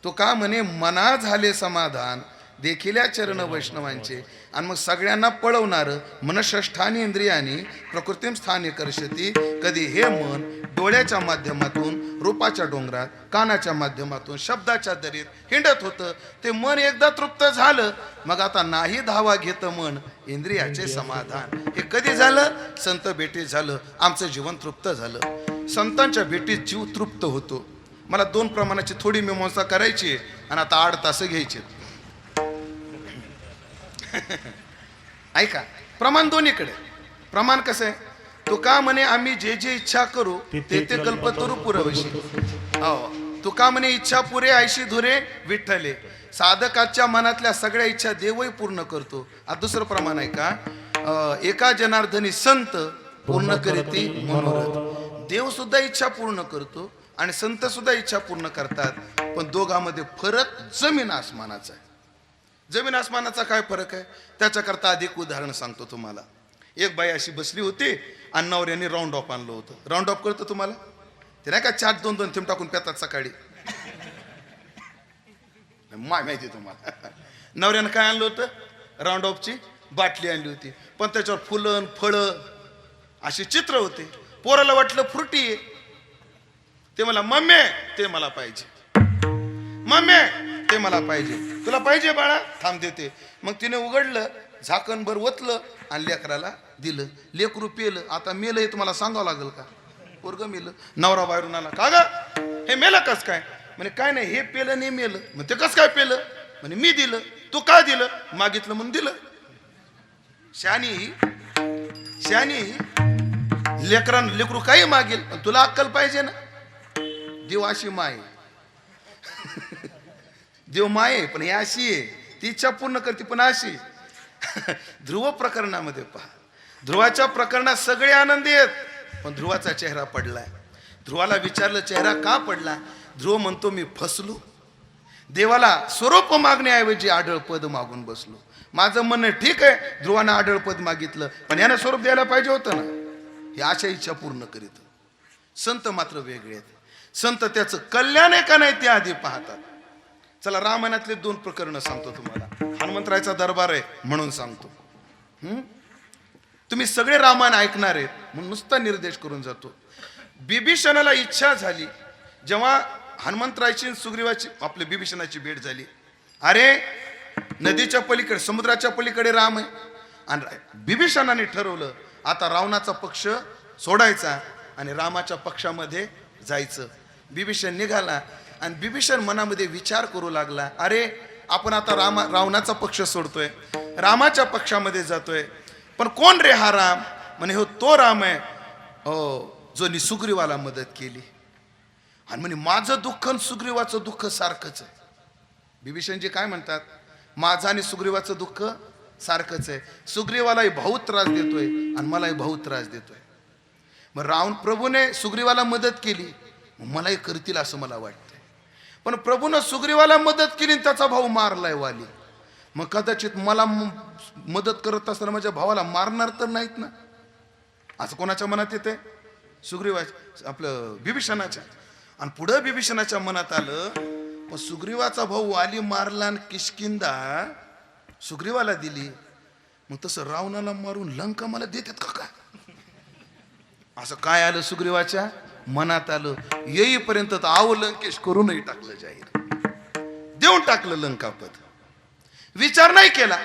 तो का म्हणे मना झाले समाधान देखिल्या चरण वैष्णवांचे. आणि मग सगळ्यांना पळवणारं मनष्ठानी इंद्रियानी प्रकृतीम स्थानी कर्षती. कधी हे मन डोळ्याच्या माध्यमातून रूपाच्या डोंगरात, कानाच्या माध्यमातून शब्दाच्या दरीत हिंडत होतं. ते मन एकदा तृप्त झालं मग आता नाही धावा घेतं मन इंद्रियाचे समाधान. हे कधी झालं? संत भेटीत झालं. आमचं जीवन तृप्त झालं. संतांच्या भेटीत जीव तृप्त होतो. मला 2 प्रमाणाची थोडी मीमांसा करायची आहे आणि आता 8 तास घ्यायचे. ऐका, प्रमाण दोन्हीकडे. प्रमाण कसं आहे? तो का म्हणे आम्ही जे जे इच्छा करू ते ते कल्पतरू पुरवशी. हो, तो का म्हणे इच्छा पुरे ऐशी धुरे विठ्ठले. साधकाच्या मनातल्या सगळ्या इच्छा देवही पूर्ण करतो. आता दुसरं प्रमाण आहे का? एका जनार्दनी संत पूर्ण करीती मनोरथ. देव सुद्धा इच्छा पूर्ण करतो आणि संत सुद्धा इच्छा पूर्ण करतात. पण दोघांमध्ये फरक जमीन आसमानाचा आहे. जमीन आसमानाचा काय फरक आहे? त्याच्याकरता अधिक उदाहरण सांगतो तुम्हाला. एक बाई अशी बसली होती आणि नवऱ्याने राऊंड ऑफ आणलं होतं. राऊंड ऑफ कळतं तुम्हाला? ते नाही का 4-2 थेंब टाकून पेतात सकाळी. माहिती तुम्हाला. नवऱ्यानं काय आणलं होतं? राऊंड ऑफची बाटली आणली होती. पण त्याच्यावर फुलं फळं असे चित्र होते. पोराला वाटलं फ्रुटी आहे. ते मला मम्मी ते मला पाहिजे, मम्मी ते मला पाहिजे. तुला पाहिजे बाळा? थांब देते. मग तिने उघडलं, झाकणभर ओतलं आणि लेकराला दिलं. लेकरू पेलं. आता मेलं हे तुम्हाला सांगावं लागेल का? पोरग मेलं. नवरा बाहेरून आला. का ग हे मेलं कस काय? म्हणे काय नाही, हे पेलं नाही मेलं. मग ते कस काय पेलं? म्हणे मी दिलं. तू का दिलं? मागितलं म्हणून दिलं. शहाणी लेकरू काही मागेल पण तुला अक्कल पाहिजे ना. देव अशी माय, देव माये पण ही अशी आहे. ती इच्छा पूर्ण करते पण अशी. ध्रुव प्रकरणामध्ये पहा, ध्रुवाच्या प्रकरणात सगळे आनंदी आहेत पण ध्रुवाचा चेहरा पडलाय. ध्रुवाला विचारलं चेहरा का पडला? ध्रुव म्हणतो मी फसलो. देवाला स्वरूप मागण्याऐवजी आढळ पद मागून बसलो. माझं म्हणणं ठीक आहे, ध्रुवानं आढळ पद मागितलं पण यानं स्वरूप द्यायला पाहिजे होतं ना. ही अशा इच्छा पूर्ण करीत. संत मात्र वेगळे आहेत. संत त्याचं कल्याण आहे का नाही ते आधी पाहतात. चला रामायणातले 2 प्रकरणं सांगतो तुम्हाला. हनुमंतरायचा दरबार आहे म्हणून सांगतो. तुम्ही सगळे रामायण ऐकणार आहेत म्हणून नुसता निर्देश करून जातो. बिभीषणाला इच्छा झाली जेव्हा हनुमंतरायची सुग्रीवाची आपल्या बिभीषणाची भेट झाली. अरे नदीच्या पलीकडे समुद्राच्या पलीकडे राम आहे. आणि बिभीषणाने ठरवलं आता रावणाचा पक्ष सोडायचा आणि रामाच्या पक्षामध्ये जायचं. बिभीषण निघाला आणि बिभीषण मनामध्ये विचार करू लागला, अरे आपण आता रावणाचा पक्ष सोडतोय, रामाच्या पक्षामध्ये जातोय. पण कोण रे हा राम? म्हणे हो तो राम आहे जो सुग्रीवाला मदत केली. आणि म्हणे माझं दुःख आणि सुग्रीवाचं दुःख सारखंच आहे. बिभीषणजी काय म्हणतात, माझं आणि सुग्रीवाचं दुःख सारखंच आहे. सुग्रीवालाही भाऊ त्रास देतोय आणि मलाही भाऊ त्रास देतोय. मग रावण प्रभूने सुग्रीवाला मदत केली, मलाही करतील असं मला वाटतंय. पण प्रभूनं सुग्रीवाला मदत केली आणि त्याचा भाऊ मारलाय वाली. मग कदाचित मला मदत करत असताना माझ्या भावाला मारणार तर नाहीत ना, असं कोणाच्या मनात येते? सुग्रीवा आपलं बिभीषणाच्या. आणि पुढं बिभीषणाच्या मनात आलं, मग सुग्रीवाचा भाऊ वाली मारला आणि किष्किंधा सुग्रीवाला दिली, मग तसं रावणाला मारून लंका मला देतात का काय? असं काय आलं सुग्रीवाच्या मनात आलं. येईपर्यंत तर आव लंकेश करूनही टाकलं जाहीर, देऊन टाकलं लंकापद. विचार नाही केला.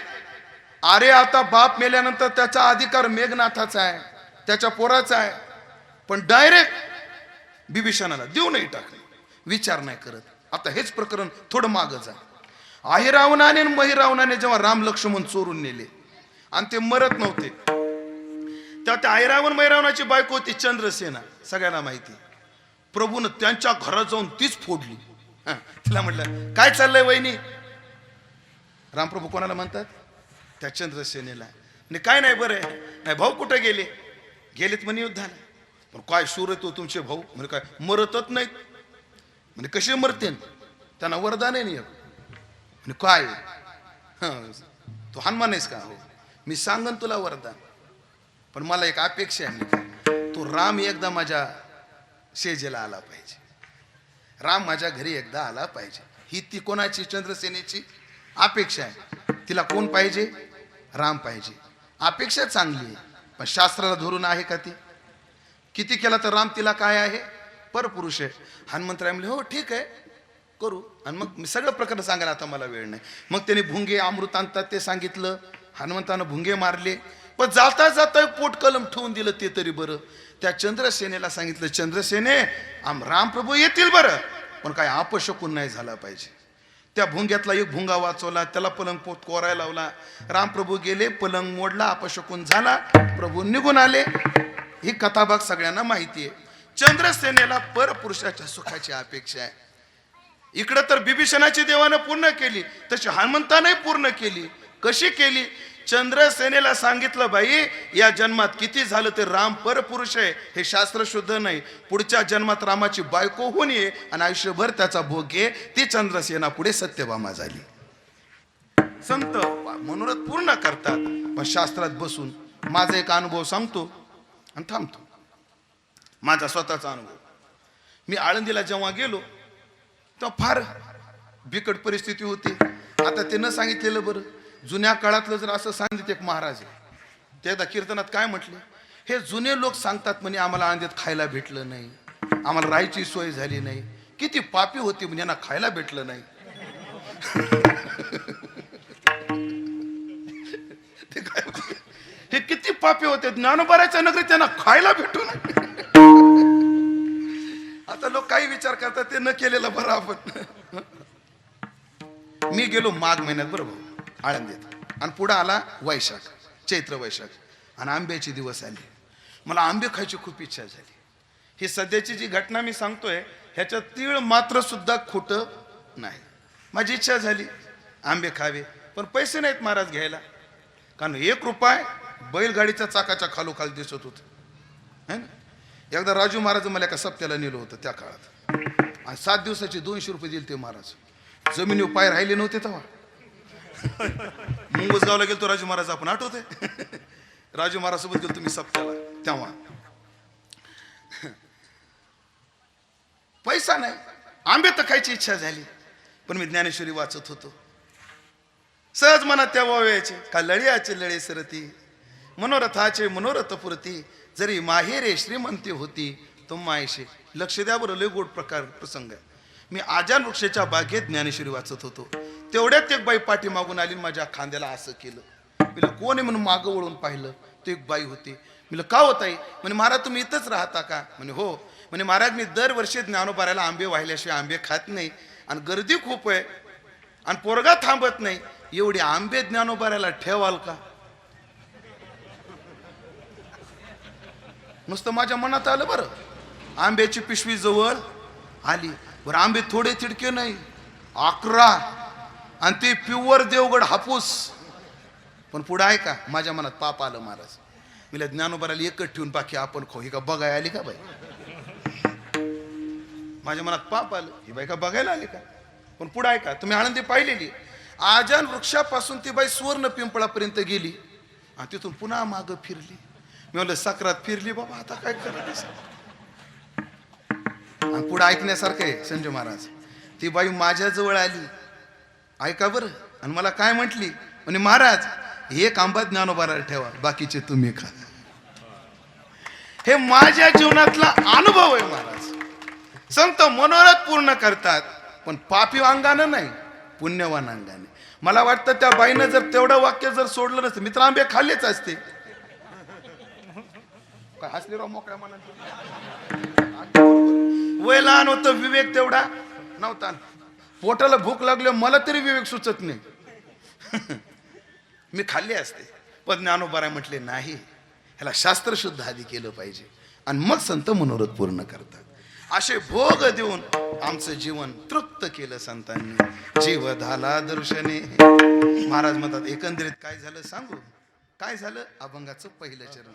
अरे आता बाप मेल्यानंतर त्याचा अधिकार मेघनाथाचा आहे, त्याच्या पोराचा आहे. पण डायरेक्ट बिभीषणाला देऊनही टाकलं, विचार नाही करत. आता हेच प्रकरण थोडं मागं जा. अहिरावणाने आणि महिरावणाने जेव्हा राम लक्ष्मण चोरून नेले आणि ते मरत नव्हते, तेव्हा त्या अहिरावण महिरावणाची बायको होती चंद्रसेना, सगळ्यांना माहिती. प्रभून त्यांच्या घरात जाऊन तीच फोडली. तिला म्हटलं काय चाललंय वहिनी? रामप्रभू कोणाला म्हणतात? त्या चंद्रसेनेला. काय नाही बरं आहे. नाही भाऊ कुठे गेले? गेलेत म्हणे युद्धाला. पण काय शूर आहे तो तुमचे भाऊ? म्हणजे काय मरतच नाहीत? म्हणजे कसे मरते? त्यांना वरदान आहे नाही. म्हणजे काय तू हनुमान आहेस का? हो, मी सांगन तुला वरदान, पण मला एक अपेक्षा आहे. तो राम एकदा माझ्या शेजेला आला पाहिजे, राम माझ्या घरी एकदा आला पाहिजे. ही ती कोणाची? चंद्रसेनेची अपेक्षा आहे. तिला कोण पाहिजे? राम पाहिजे. अपेक्षा चांगली आहे, पण शास्त्राला धरून आहे का ती? किती केला तर राम तिला काय आहे? परपुरुष आहे. हनुमंतराय म्हणले हो ठीक आहे करू. आणि मग मी सगळं प्रकरण सांगायला आता मला वेळ नाही. मग त्यांनी भुंगे अमृत आणतात ते सांगितलं. हनुमंतानं भुंगे मारले, पण जाता जाता पोटकलम ठेवून दिलं ते तरी बरं. त्या चंद्रसेनेला सांगितलं, चंद्रसेने रामप्रभू येतील बरं, पण काय अपशकून नाही झाला पाहिजे. त्या भुंग्यातला एक भुंगा वाचवला, त्याला पलंग पोट कोरायला लावला. रामप्रभू गेले, पलंग मोडला, अपशकून झाला, प्रभू निघून आले. ही कथाभाग सगळ्यांना माहिती आहे. चंद्रसेनेला परपुरुषाच्या सुखाची अपेक्षा आहे. इकडं तर बिभीषणाची देवानं पूर्ण केली, तशी हनुमंताने पूर्ण केली. कशी केली? चंद्रसेनेला सांगितलं बाई या जन्मात किती झालं ते राम परपुरुष आहे, हे शास्त्र शुद्ध नाही. पुढच्या जन्मात रामाची बायको होऊन ये आणि आयुष्यभर त्याचा भोग घे. ती चंद्रसेना पुढे सत्यभामा झाली. संत मनोरथ पूर्ण करतात, पण शास्त्रात बसून. माझा एक अनुभव सांगतो आणि थांबतो. माझा स्वतःचा अनुभव. मी आळंदीला जेव्हा गेलो तेव्हा फार बिकट परिस्थिती होती. आता ते न सांगितलेलं बरं. जुन्या काळातलं जर असं सांगितलं, एक महाराज आहे, ते एकदा कीर्तनात काय म्हटले, हे जुने लोक सांगतात म्हणे आम्हाला आळंदीत खायला भेटलं नाही, आम्हाला राहायची सोय झाली नाही. किती पापी होती म्हणजे यांना खायला भेटलं नाही. ते काय, हे किती पापी होते. ज्ञानोबाराच्या नगरीत त्यांना खायला भेटू नये. आता लोक काही विचार करतात ते न केलेलं बरं. आपण मी गेलो माघ महिन्यात बरोबर आळंदीत, आणि पुढे आला वैशाख, चैत्र वैशाख, आणि आंब्याचे दिवस आले. मला आंबे खायची खूप इच्छा झाली. ही सध्याची जी घटना मी सांगतोय ह्याच्यात तीळ मात्र सुद्धा खोटं नाही. माझी इच्छा झाली आंबे खावे, पण पैसे नाहीत महाराज घ्यायला. कारण 1 रुपया बैलगाडीच्या चाकाच्या खालोखाल दिसत होत है ना. एकदा राजू महाराज मला एका सप्त्याला नेलं होतं त्या काळात, आणि 7 दिवसाचे 200 रुपये दिले ते महाराज. जमिनीवर पाय राहिले नव्हते तेव्हा. मुंगसगावला गेलो तो राजू महाराज, आपण आठवते राजू महाराज सोबत गेलो तुम्ही सप्त्याला. तेव्हा पैसा नाही, आंबे तर खायची इच्छा झाली. पण मी ज्ञानेश्वरी वाचत होतो. सहज मनात त्या वाव्याचे का लढ्याचे लढे सरती, मनोरथाचे मनोरथ पुरती, जरी माहेरे श्रीमंती होती तुम मायशे. लक्ष द्या बरं, लय गोड प्रसंग आहे. मी आजान वृक्षाच्या बागेत ज्ञानेश्वरी वाचत होतो. तेवढ्यात एक बाई पाठी मागून आली, माझ्या खांद्याला असं केलं. मी कोण आहे म्हणून मागं वळून पाहिलं, तो एक बाई होती. मी का होत आहे म्हणे, महाराज तुम्ही इथंच राहता का? म्हणे हो. म्हणे महाराज मी दरवर्षी ज्ञानोबाराला आंबे वाहिल्याशिवाय आंबे खात नाही, आणि गर्दी खूप आहे आणि पोरगा थांबत नाही. एवढे आंबे ज्ञानोबाराला ठेवाल का? नुसतं माझ्या मनात आलं बरं. आंब्याची पिशवी जवळ आली. बरं आंबे थोडे तिडके नाही, 11 आणि ते प्युअर देवगड हापूस. पण पुढं आहे का माझ्या मनात पाप आलं महाराज. मी ज्ञानोबाराला एकच ठेवून बाकी आपण खाऊ. ही का बघायला आली का बाई? माझ्या मनात पाप आलं, ही बाई का बघायला आली का? पण पुढं आहे का? तुम्ही आनंदी पाहिलेली. आजान वृक्षापासून ती बाई सुवर्ण पिंपळापर्यंत गेली आणि तिथून पुन्हा मागं फिरली. मी म्हणलं सक्रात फिरली बाबा, आता काय करायचं? आणि पुढे ऐकण्यासारखं आहे संजय महाराज. ती बाई माझ्याजवळ आली, ऐका बरं, आणि मला काय म्हटली? म्हणे महाराज एक आंबा ज्ञानोबाला ठेवा, बाकीचे तुम्ही खा. हे माझ्या जीवनातला अनुभव आहे महाराज. संत मनोरथ पूर्ण करतात, पण पापी अंगानं नाही, पुण्यवान अंगाने. मला वाटतं त्या बाईनं जर तेवढं वाक्य जर सोडलं नसतं, मित्र आंबे खाल्लेच असते. काय हसले राव मोकळ्या मनात. वय लहान होतं, विवेक तेवढा नव्हता. पोटाला भूक लागली, मला तरी विवेक सुचत नाही. मी खाल्ले असते, पण ज्ञानोबाराय म्हटले नाही, ह्याला शास्त्र शुद्ध आधी केलं पाहिजे आणि मग संत मनोरथ पूर्ण करतात. असे भोग देऊन आमचं जीवन तृप्त केलं संतांनी. जीव झाला दर्शने. महाराज म्हणतात एकंदरीत काय झालं सांगू? काय झालं? अभंगाचं पहिलं चरण.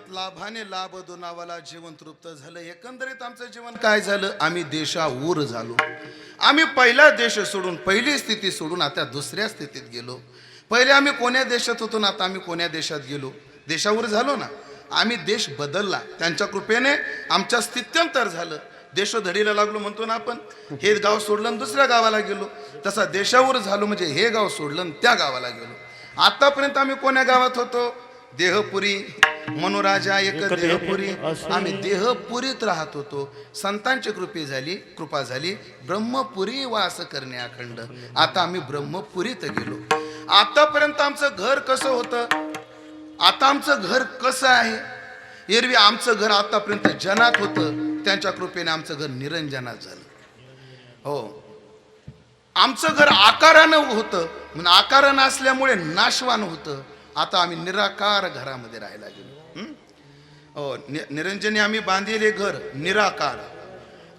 लाभाने लाभ दोनावाला जीवन तृप्त झालं. एकंदरीत आमचं जीवन काय झालं? आम्ही देशाऊर झालो. आम्ही पहिला देश सोडून, पहिली स्थिती सोडून आता दुसऱ्या स्थितीत गेलो. पहिले आम्ही कोण्या देशात होतो ना, आता आम्ही कोण्या देशात गेलो? देशावर झालो ना. आम्ही देश बदलला, त्यांच्या कृपेने आमच्या स्थित्यंतर झालं. देशोधडीला लागलो म्हणतो ना आपण. हे गाव सोडलं आणि दुसऱ्या गावाला गेलो. तसा देशावर झालो म्हणजे हे गाव सोडलं आणि त्या गावाला गेलो. आतापर्यंत आम्ही कोण्या गावात होतो? देहपुरी. मनोराजा एक देहपुरी. आम्ही देहपुरीत राहत होतो. संतांची कृपा झाली, ब्रह्मपुरी वास करणे अखंड. आता आम्ही ब्रह्मपुरीत गेलो. आतापर्यंत आमचं घर कसं होतं, आता आमचं घर कसं आहे? एरवी आमचं घर आतापर्यंत जनात होतं, त्यांच्या कृपेने आमचं घर निरंजनात झालं. हो, आमचं घर आकारानं होतं, म्हणून आकारानं असल्यामुळे नाशवान होतं. आता आम्ही निराकार घरामध्ये राहायला गेलो. हो, निरंजनी आम्ही बांधलेले घर निराकार.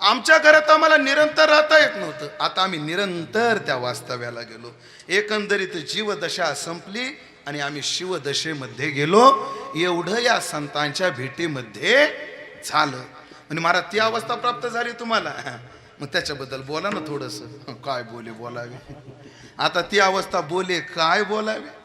आमच्या घरात आम्हाला निरंतर राहता येत नव्हतं. आता आम्ही निरंतर त्या वास्तव्याला गेलो. एकंदरीत जीवदशा संपली आणि आम्ही शिवदशेमध्ये गेलो. एवढं या संतांच्या भेटीमध्ये झालं. म्हणजे महाराज ती अवस्था प्राप्त झाली तुम्हाला. मग त्याच्याबद्दल बोला ना थोडंसं. काय बोलावे. आता ती अवस्था काय बोलावे.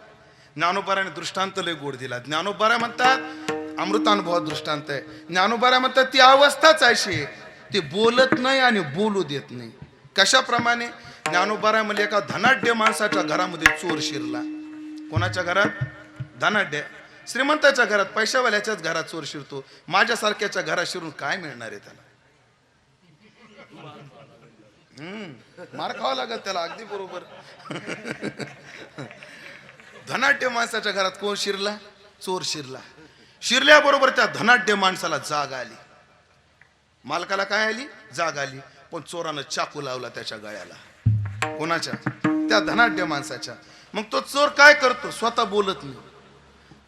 ज्ञानोबाराने दृष्टांत लय गोड दिला. ज्ञानोबारा म्हणतात अमृतानुभवात दृष्टांत आहे. ज्ञानोबारा म्हणतात ती अवस्थाच अशी आहे, ते बोलत नाही आणि बोलू देत नाही. कशाप्रमाणे? ज्ञानोबारा म्हणजे एका धनाढ्य माणसाच्या घरामध्ये चोर शिरला. कोणाच्या घरात? धनाढ्य श्रीमंताच्या घरात, पैशावाल्याच्याच घरात चोर शिरतो. माझ्यासारख्याच्या घरात शिरून काय मिळणार आहे त्याला? मार खावा लागेल त्याला. अगदी बरोबर. धनाढ्य माणसाच्या घरात कोण शिरला? चोर शिरला. शिरल्याबरोबर त्या धनाढ्य माणसाला जाग आली. मालकाला काय आली? जाग आली. पण चोरानं चाकू लावला त्याच्या गळ्याला. कोणाच्या? त्या धनाढ्य माणसाच्या. मग तो चोर काय करतो? स्वतः बोलत नाही.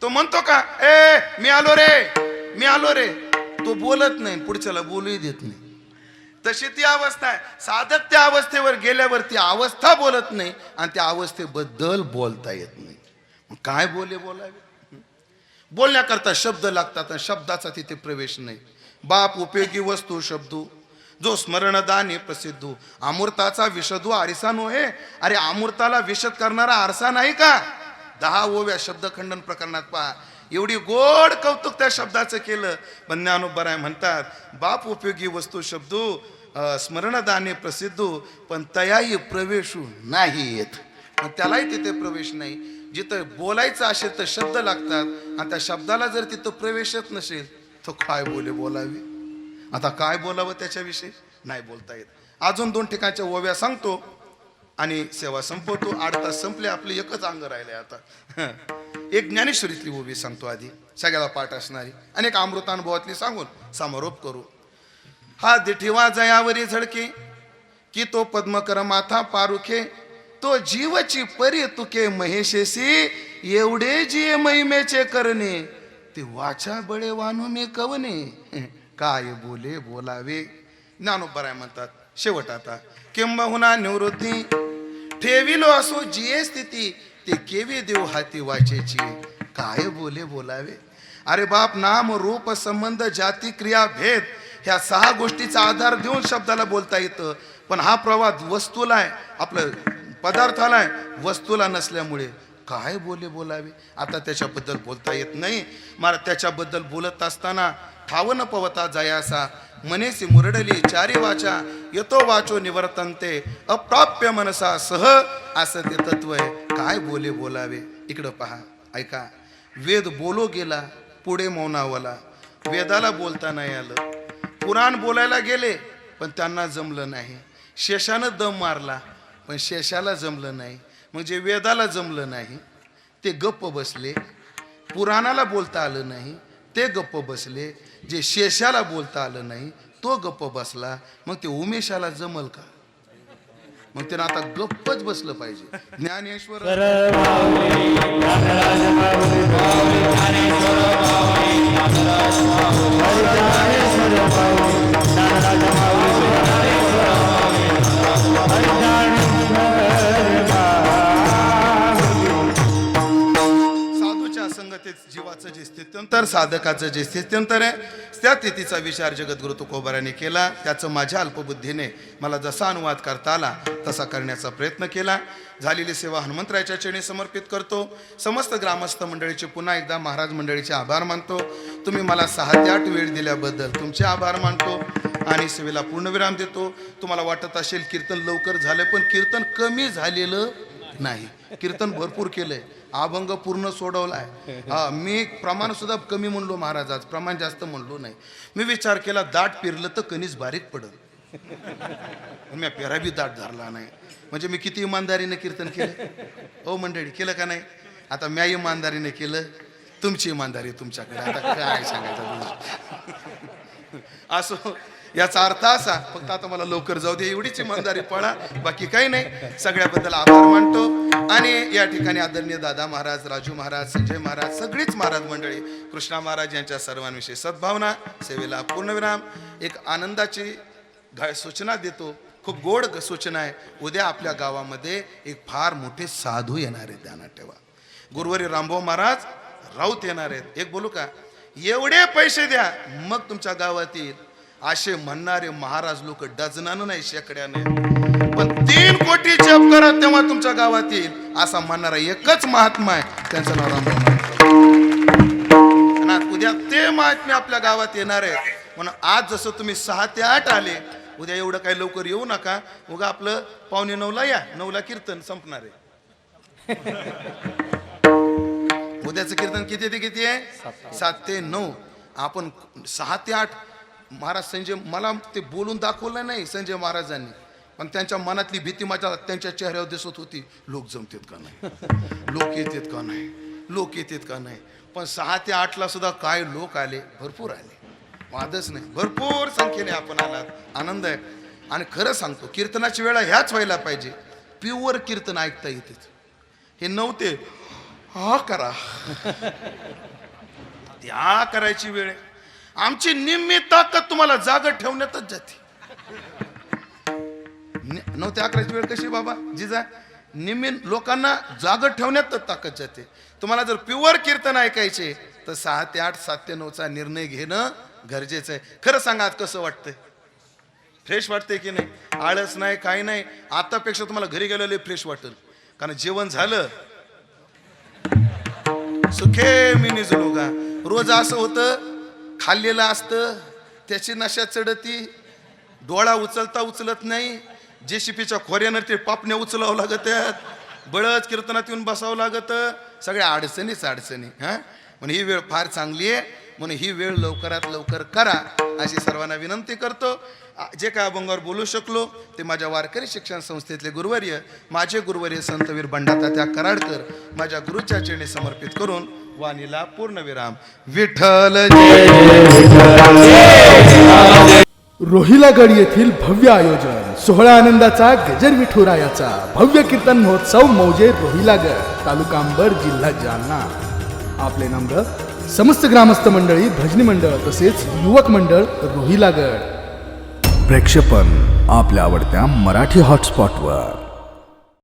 तो म्हणतो का मी आलो रे. तो बोलत नाही, पुढच्याला बोलूही देत नाही. तशी ती अवस्था आहे. साधक त्या अवस्थेवर गेल्यावर ती अवस्था बोलत नाही आणि त्या अवस्थेबद्दल बोलता येत नाही. मग काय बोलावे? बोलण्याकरता शब्द लागतात आणि शब्दाचा तिथे प्रवेश नाही. बाप उपयोगी वस्तू शब्दू, जो स्मरणदाने प्रसिद्धू. अमृताचा विशदू आरसा नोहे. अरे अमृताला विशद करणारा आरसा नाही का? 10 ओव्या शब्दखंडन प्रकरणात पहा. एवढी गोड कौतुक त्या शब्दाचं केलं. पण ज्ञानोबराय म्हणतात बाप उपयोगी वस्तू शब्दू स्मरणदाने प्रसिद्धू, पण तयाही प्रवेशू नाही येत. पण त्यालाही तिथे प्रवेश नाही. जिथं बोलायचं असेल तर शब्द लागतात आणि त्या शब्दाला जर तिथं प्रवेशच नसेल तर काय बोलावे. आता काय बोलावं त्याच्याविषयी नाही बोलता येत. अजून 2 ठिकाणच्या ओव्या सांगतो आणि सेवा संपवतो. 8 तास संपले, आपले एकच अंग राहिले आता. एक ज्ञानेश्वरीतली ओवी सांगतो आधी, सगळ्याला पाठ असणारी, आणि एक अमृतानुभवातली सांगून समारोप करू. हा दिठीवा जयावरी झळके, की तो पद्मकर माथा पारुखे, तो जीवची परी तुके महेशेसी, एवढे जी महिमेचे करणे, ते वाचा बळे वानू मी कवने, काय बोलावे. ज्ञानोबराय म्हणतात शेवट आता, किंबहुना निवृत्ती ठेविलो असो जिये स्थिती, ते केवी देव हाती वाचेची, काय बोलावे. अरे बाप, नाम रूप संबंध जाती क्रिया भेद, ह्या 6 गोष्टीचा आधार देऊन शब्दाला बोलता येतं. पण हा प्रवाद वस्तूला आहे, आपलं पदार्थाला आहे, वस्तूला नसल्यामुळे काय बोलावे. आता त्याच्याबद्दल बोलता येत नाही. मला त्याच्याबद्दल बोलत असताना ठाव न पवता जयासा, मनेसी मुरडली चारी वाचा, येतो वाचो निवर्तनते, अप्राप्य मनसा सह, असं ते तत्व आहे. काय बोलावे. इकडं पहा, ऐका. वेद बोलो गेला, पुढे मौनावला. वेदाला बोलता नाही आलं. पुराण बोलायला गेले पण त्यांना जमलं नाही. शेषानं दम मारला पण शेषाला जमलं नाही. म्हणजे वेदाला जमलं नाही, ते गप्प बसले. पुराणाला बोलता आलं नाही, ते गप्प बसले. जे शेषाला बोलता आलं नाही तो गप्प बसला. मग ते उमेशाला जमल का? मग त्यानं आता गप्पच बसलं पाहिजे. ज्ञानेश्वर साधूच्या संगतीत जीवाचं जे स्थित्यंतर, साधकाचं जे स्थित्यंतर आहे, त्या तिथीचा विचार जगद्गुरु तुकोबाराने केला. त्याचं माझ्या अल्पबुद्धीने मला जसा अनुवाद करता आला तसा करण्याचा प्रयत्न केला. झालेली सेवा हनुमंतरायाच्या चरणी समर्पित करतो. समस्त ग्रामस्थ मंडळीचे पुन्हा एकदा महाराज मंडळीचे आभार मानतो. तुम्ही मला 6 ते 8 वेळ दिल्याबद्दल तुमचे आभार मानतो आणि सेवेला पूर्णविराम देतो. तुम्हाला वाटत असेल कीर्तन लवकर झालं, पण कीर्तन कमी झालेलं नाही. कीर्तन भरपूर केलंय, अभंग पूर्ण सोडवलाय. हा, मी प्रमाण सुद्धा कमी म्हणलो महाराज, आज प्रमाण जास्त म्हणलो नाही. मी विचार केला दाट पिरलं तर कणीस बारीक पडल, मी पेरा बी दाट धरला नाही. म्हणजे मी किती इमानदारीने कीर्तन केलं. ओ मंडळी, केलं का नाही? आता म्या इमानदारीने केलं, तुमची इमानदारी तुमच्याकडे. आता काय सांगायचं असो. याचा अर्थ असा, फक्त आता मला लवकर जाऊ दे एवढीच इमानदारी पळा, बाकी काही नाही. सगळ्याबद्दल आभार मानतो. आणि या ठिकाणी आदरणीय दादा महाराज, राजू महाराज, संजय महाराज, सगळीच महाराज मंडळी, कृष्णा महाराज यांच्या सर्वांविषयी सद्भावना, सेवेला पूर्णविराम. एक आनंदाची सूचना देतो, खूप गोड सूचना आहे. उद्या आपल्या गावामध्ये एक फार मोठे साधू येणार आहेत, ध्यानात ठेवा. गुरुवारी रामभाऊ महाराज राऊत येणार आहेत. एक बोलू का, एवढे पैसे द्या मग तुमच्या गावात येईल असे म्हणणारे महाराज लोक डझनानं नाही शेकड्याने, पण 3 कोटी जप करा तेव्हा तुमच्या गावात येईल असा म्हणणारा एकच महात्मा आहे, त्यांचं नाव रामभाऊ महाराज. उद्या ते महात्मे आपल्या गावात येणार आहे. म्हणून आज जसं तुम्ही 6 ते 8 आले, उद्या एवढं काही लवकर येऊ नका. उगा आपलं 8:45 या, 9ला कीर्तन संपणार आहे. उद्याचं कीर्तन किती ते किती आहे? 7 ते 9. आपण 6 ते 8. महाराज संजय, मला ते बोलून दाखवलं नाही संजय महाराजांनी, पण त्यांच्या मनातली भीती माझ्या त्यांच्या चेहऱ्यावर दिसत होती. लोक जमतात का नाही, लोक येतात का नाही, लोक येतात का नाही. पण 6 ते 8ला सुद्धा काय लोक आले, भरपूर आले, वादच नाही, भरपूर संख्येने आपण आलात. आनंद आहे. आणि खरं सांगतो, कीर्तनाची वेळा ह्याच व्हायला पाहिजे. प्युअर कीर्तन ऐकता येते. हे नव्हते हा करा त्या करायची वेळ आहे. आमची निम्मी ताकद तुम्हाला जाग ठेवण्यातच जाते. 9 ते 11ची वेळ कशी बाबा जिजा? निम्मी लोकांना जाग ठेवण्यातच ताकद जाते. तुम्हाला जर प्युअर कीर्तन ऐकायचे तर 6 ते 8, 7 ते 9चा निर्णय घेणं गरजेचं आहे. खरं सांगा, आज कसं वाटतंय? फ्रेश वाटतंय की नाही? आळस नाही, काही नाही. आतापेक्षा तुम्हाला घरी गेलेले फ्रेश वाटेल, कारण जेवण झालं. सुखे मी निजलो का. रोज असं होतं, खाल्लेलं असतं त्याची नशा चढती, डोळा उचलता उचलत नाही, जेसीपीच्या खोऱ्यानं ते पापण्या उचलावं लागत आहेत, बळच कीर्तनात येऊन बसावं लागत, सगळ्या अडचणीच अडचणी. हां, म्हणून ही वेळ फार चांगली आहे. म्हणून ही वेळ लवकरात लवकर करा अशी सर्वांना विनंती करतो. जे काय अभंगावर बोलू शकलो ते माझ्या वारकरी शिक्षण संस्थेतले गुरुवर्य, माझे गुरुवर्य संतवीर बंडातात्या कराडकर, माझ्या गुरुच्या चरणी समर्पित करून वाणीला पूर्णविराम. विठ्ठल रोहिलागड येथील भव्य आयोजन, सोहळा आनंदाचा गजर विठुरायाचा, भव्य कीर्तन महोत्सव मौजे रोहिलागड, तालुका अंबड, जिल्हा जालना. आपले नम्र समस्त ग्रामस्थ मंडळी, भजनी मंडळ तसेच युवक मंडळ रोहिलागड. प्रक्षेपण आपल्या आवडत्या मराठी हॉटस्पॉटवर.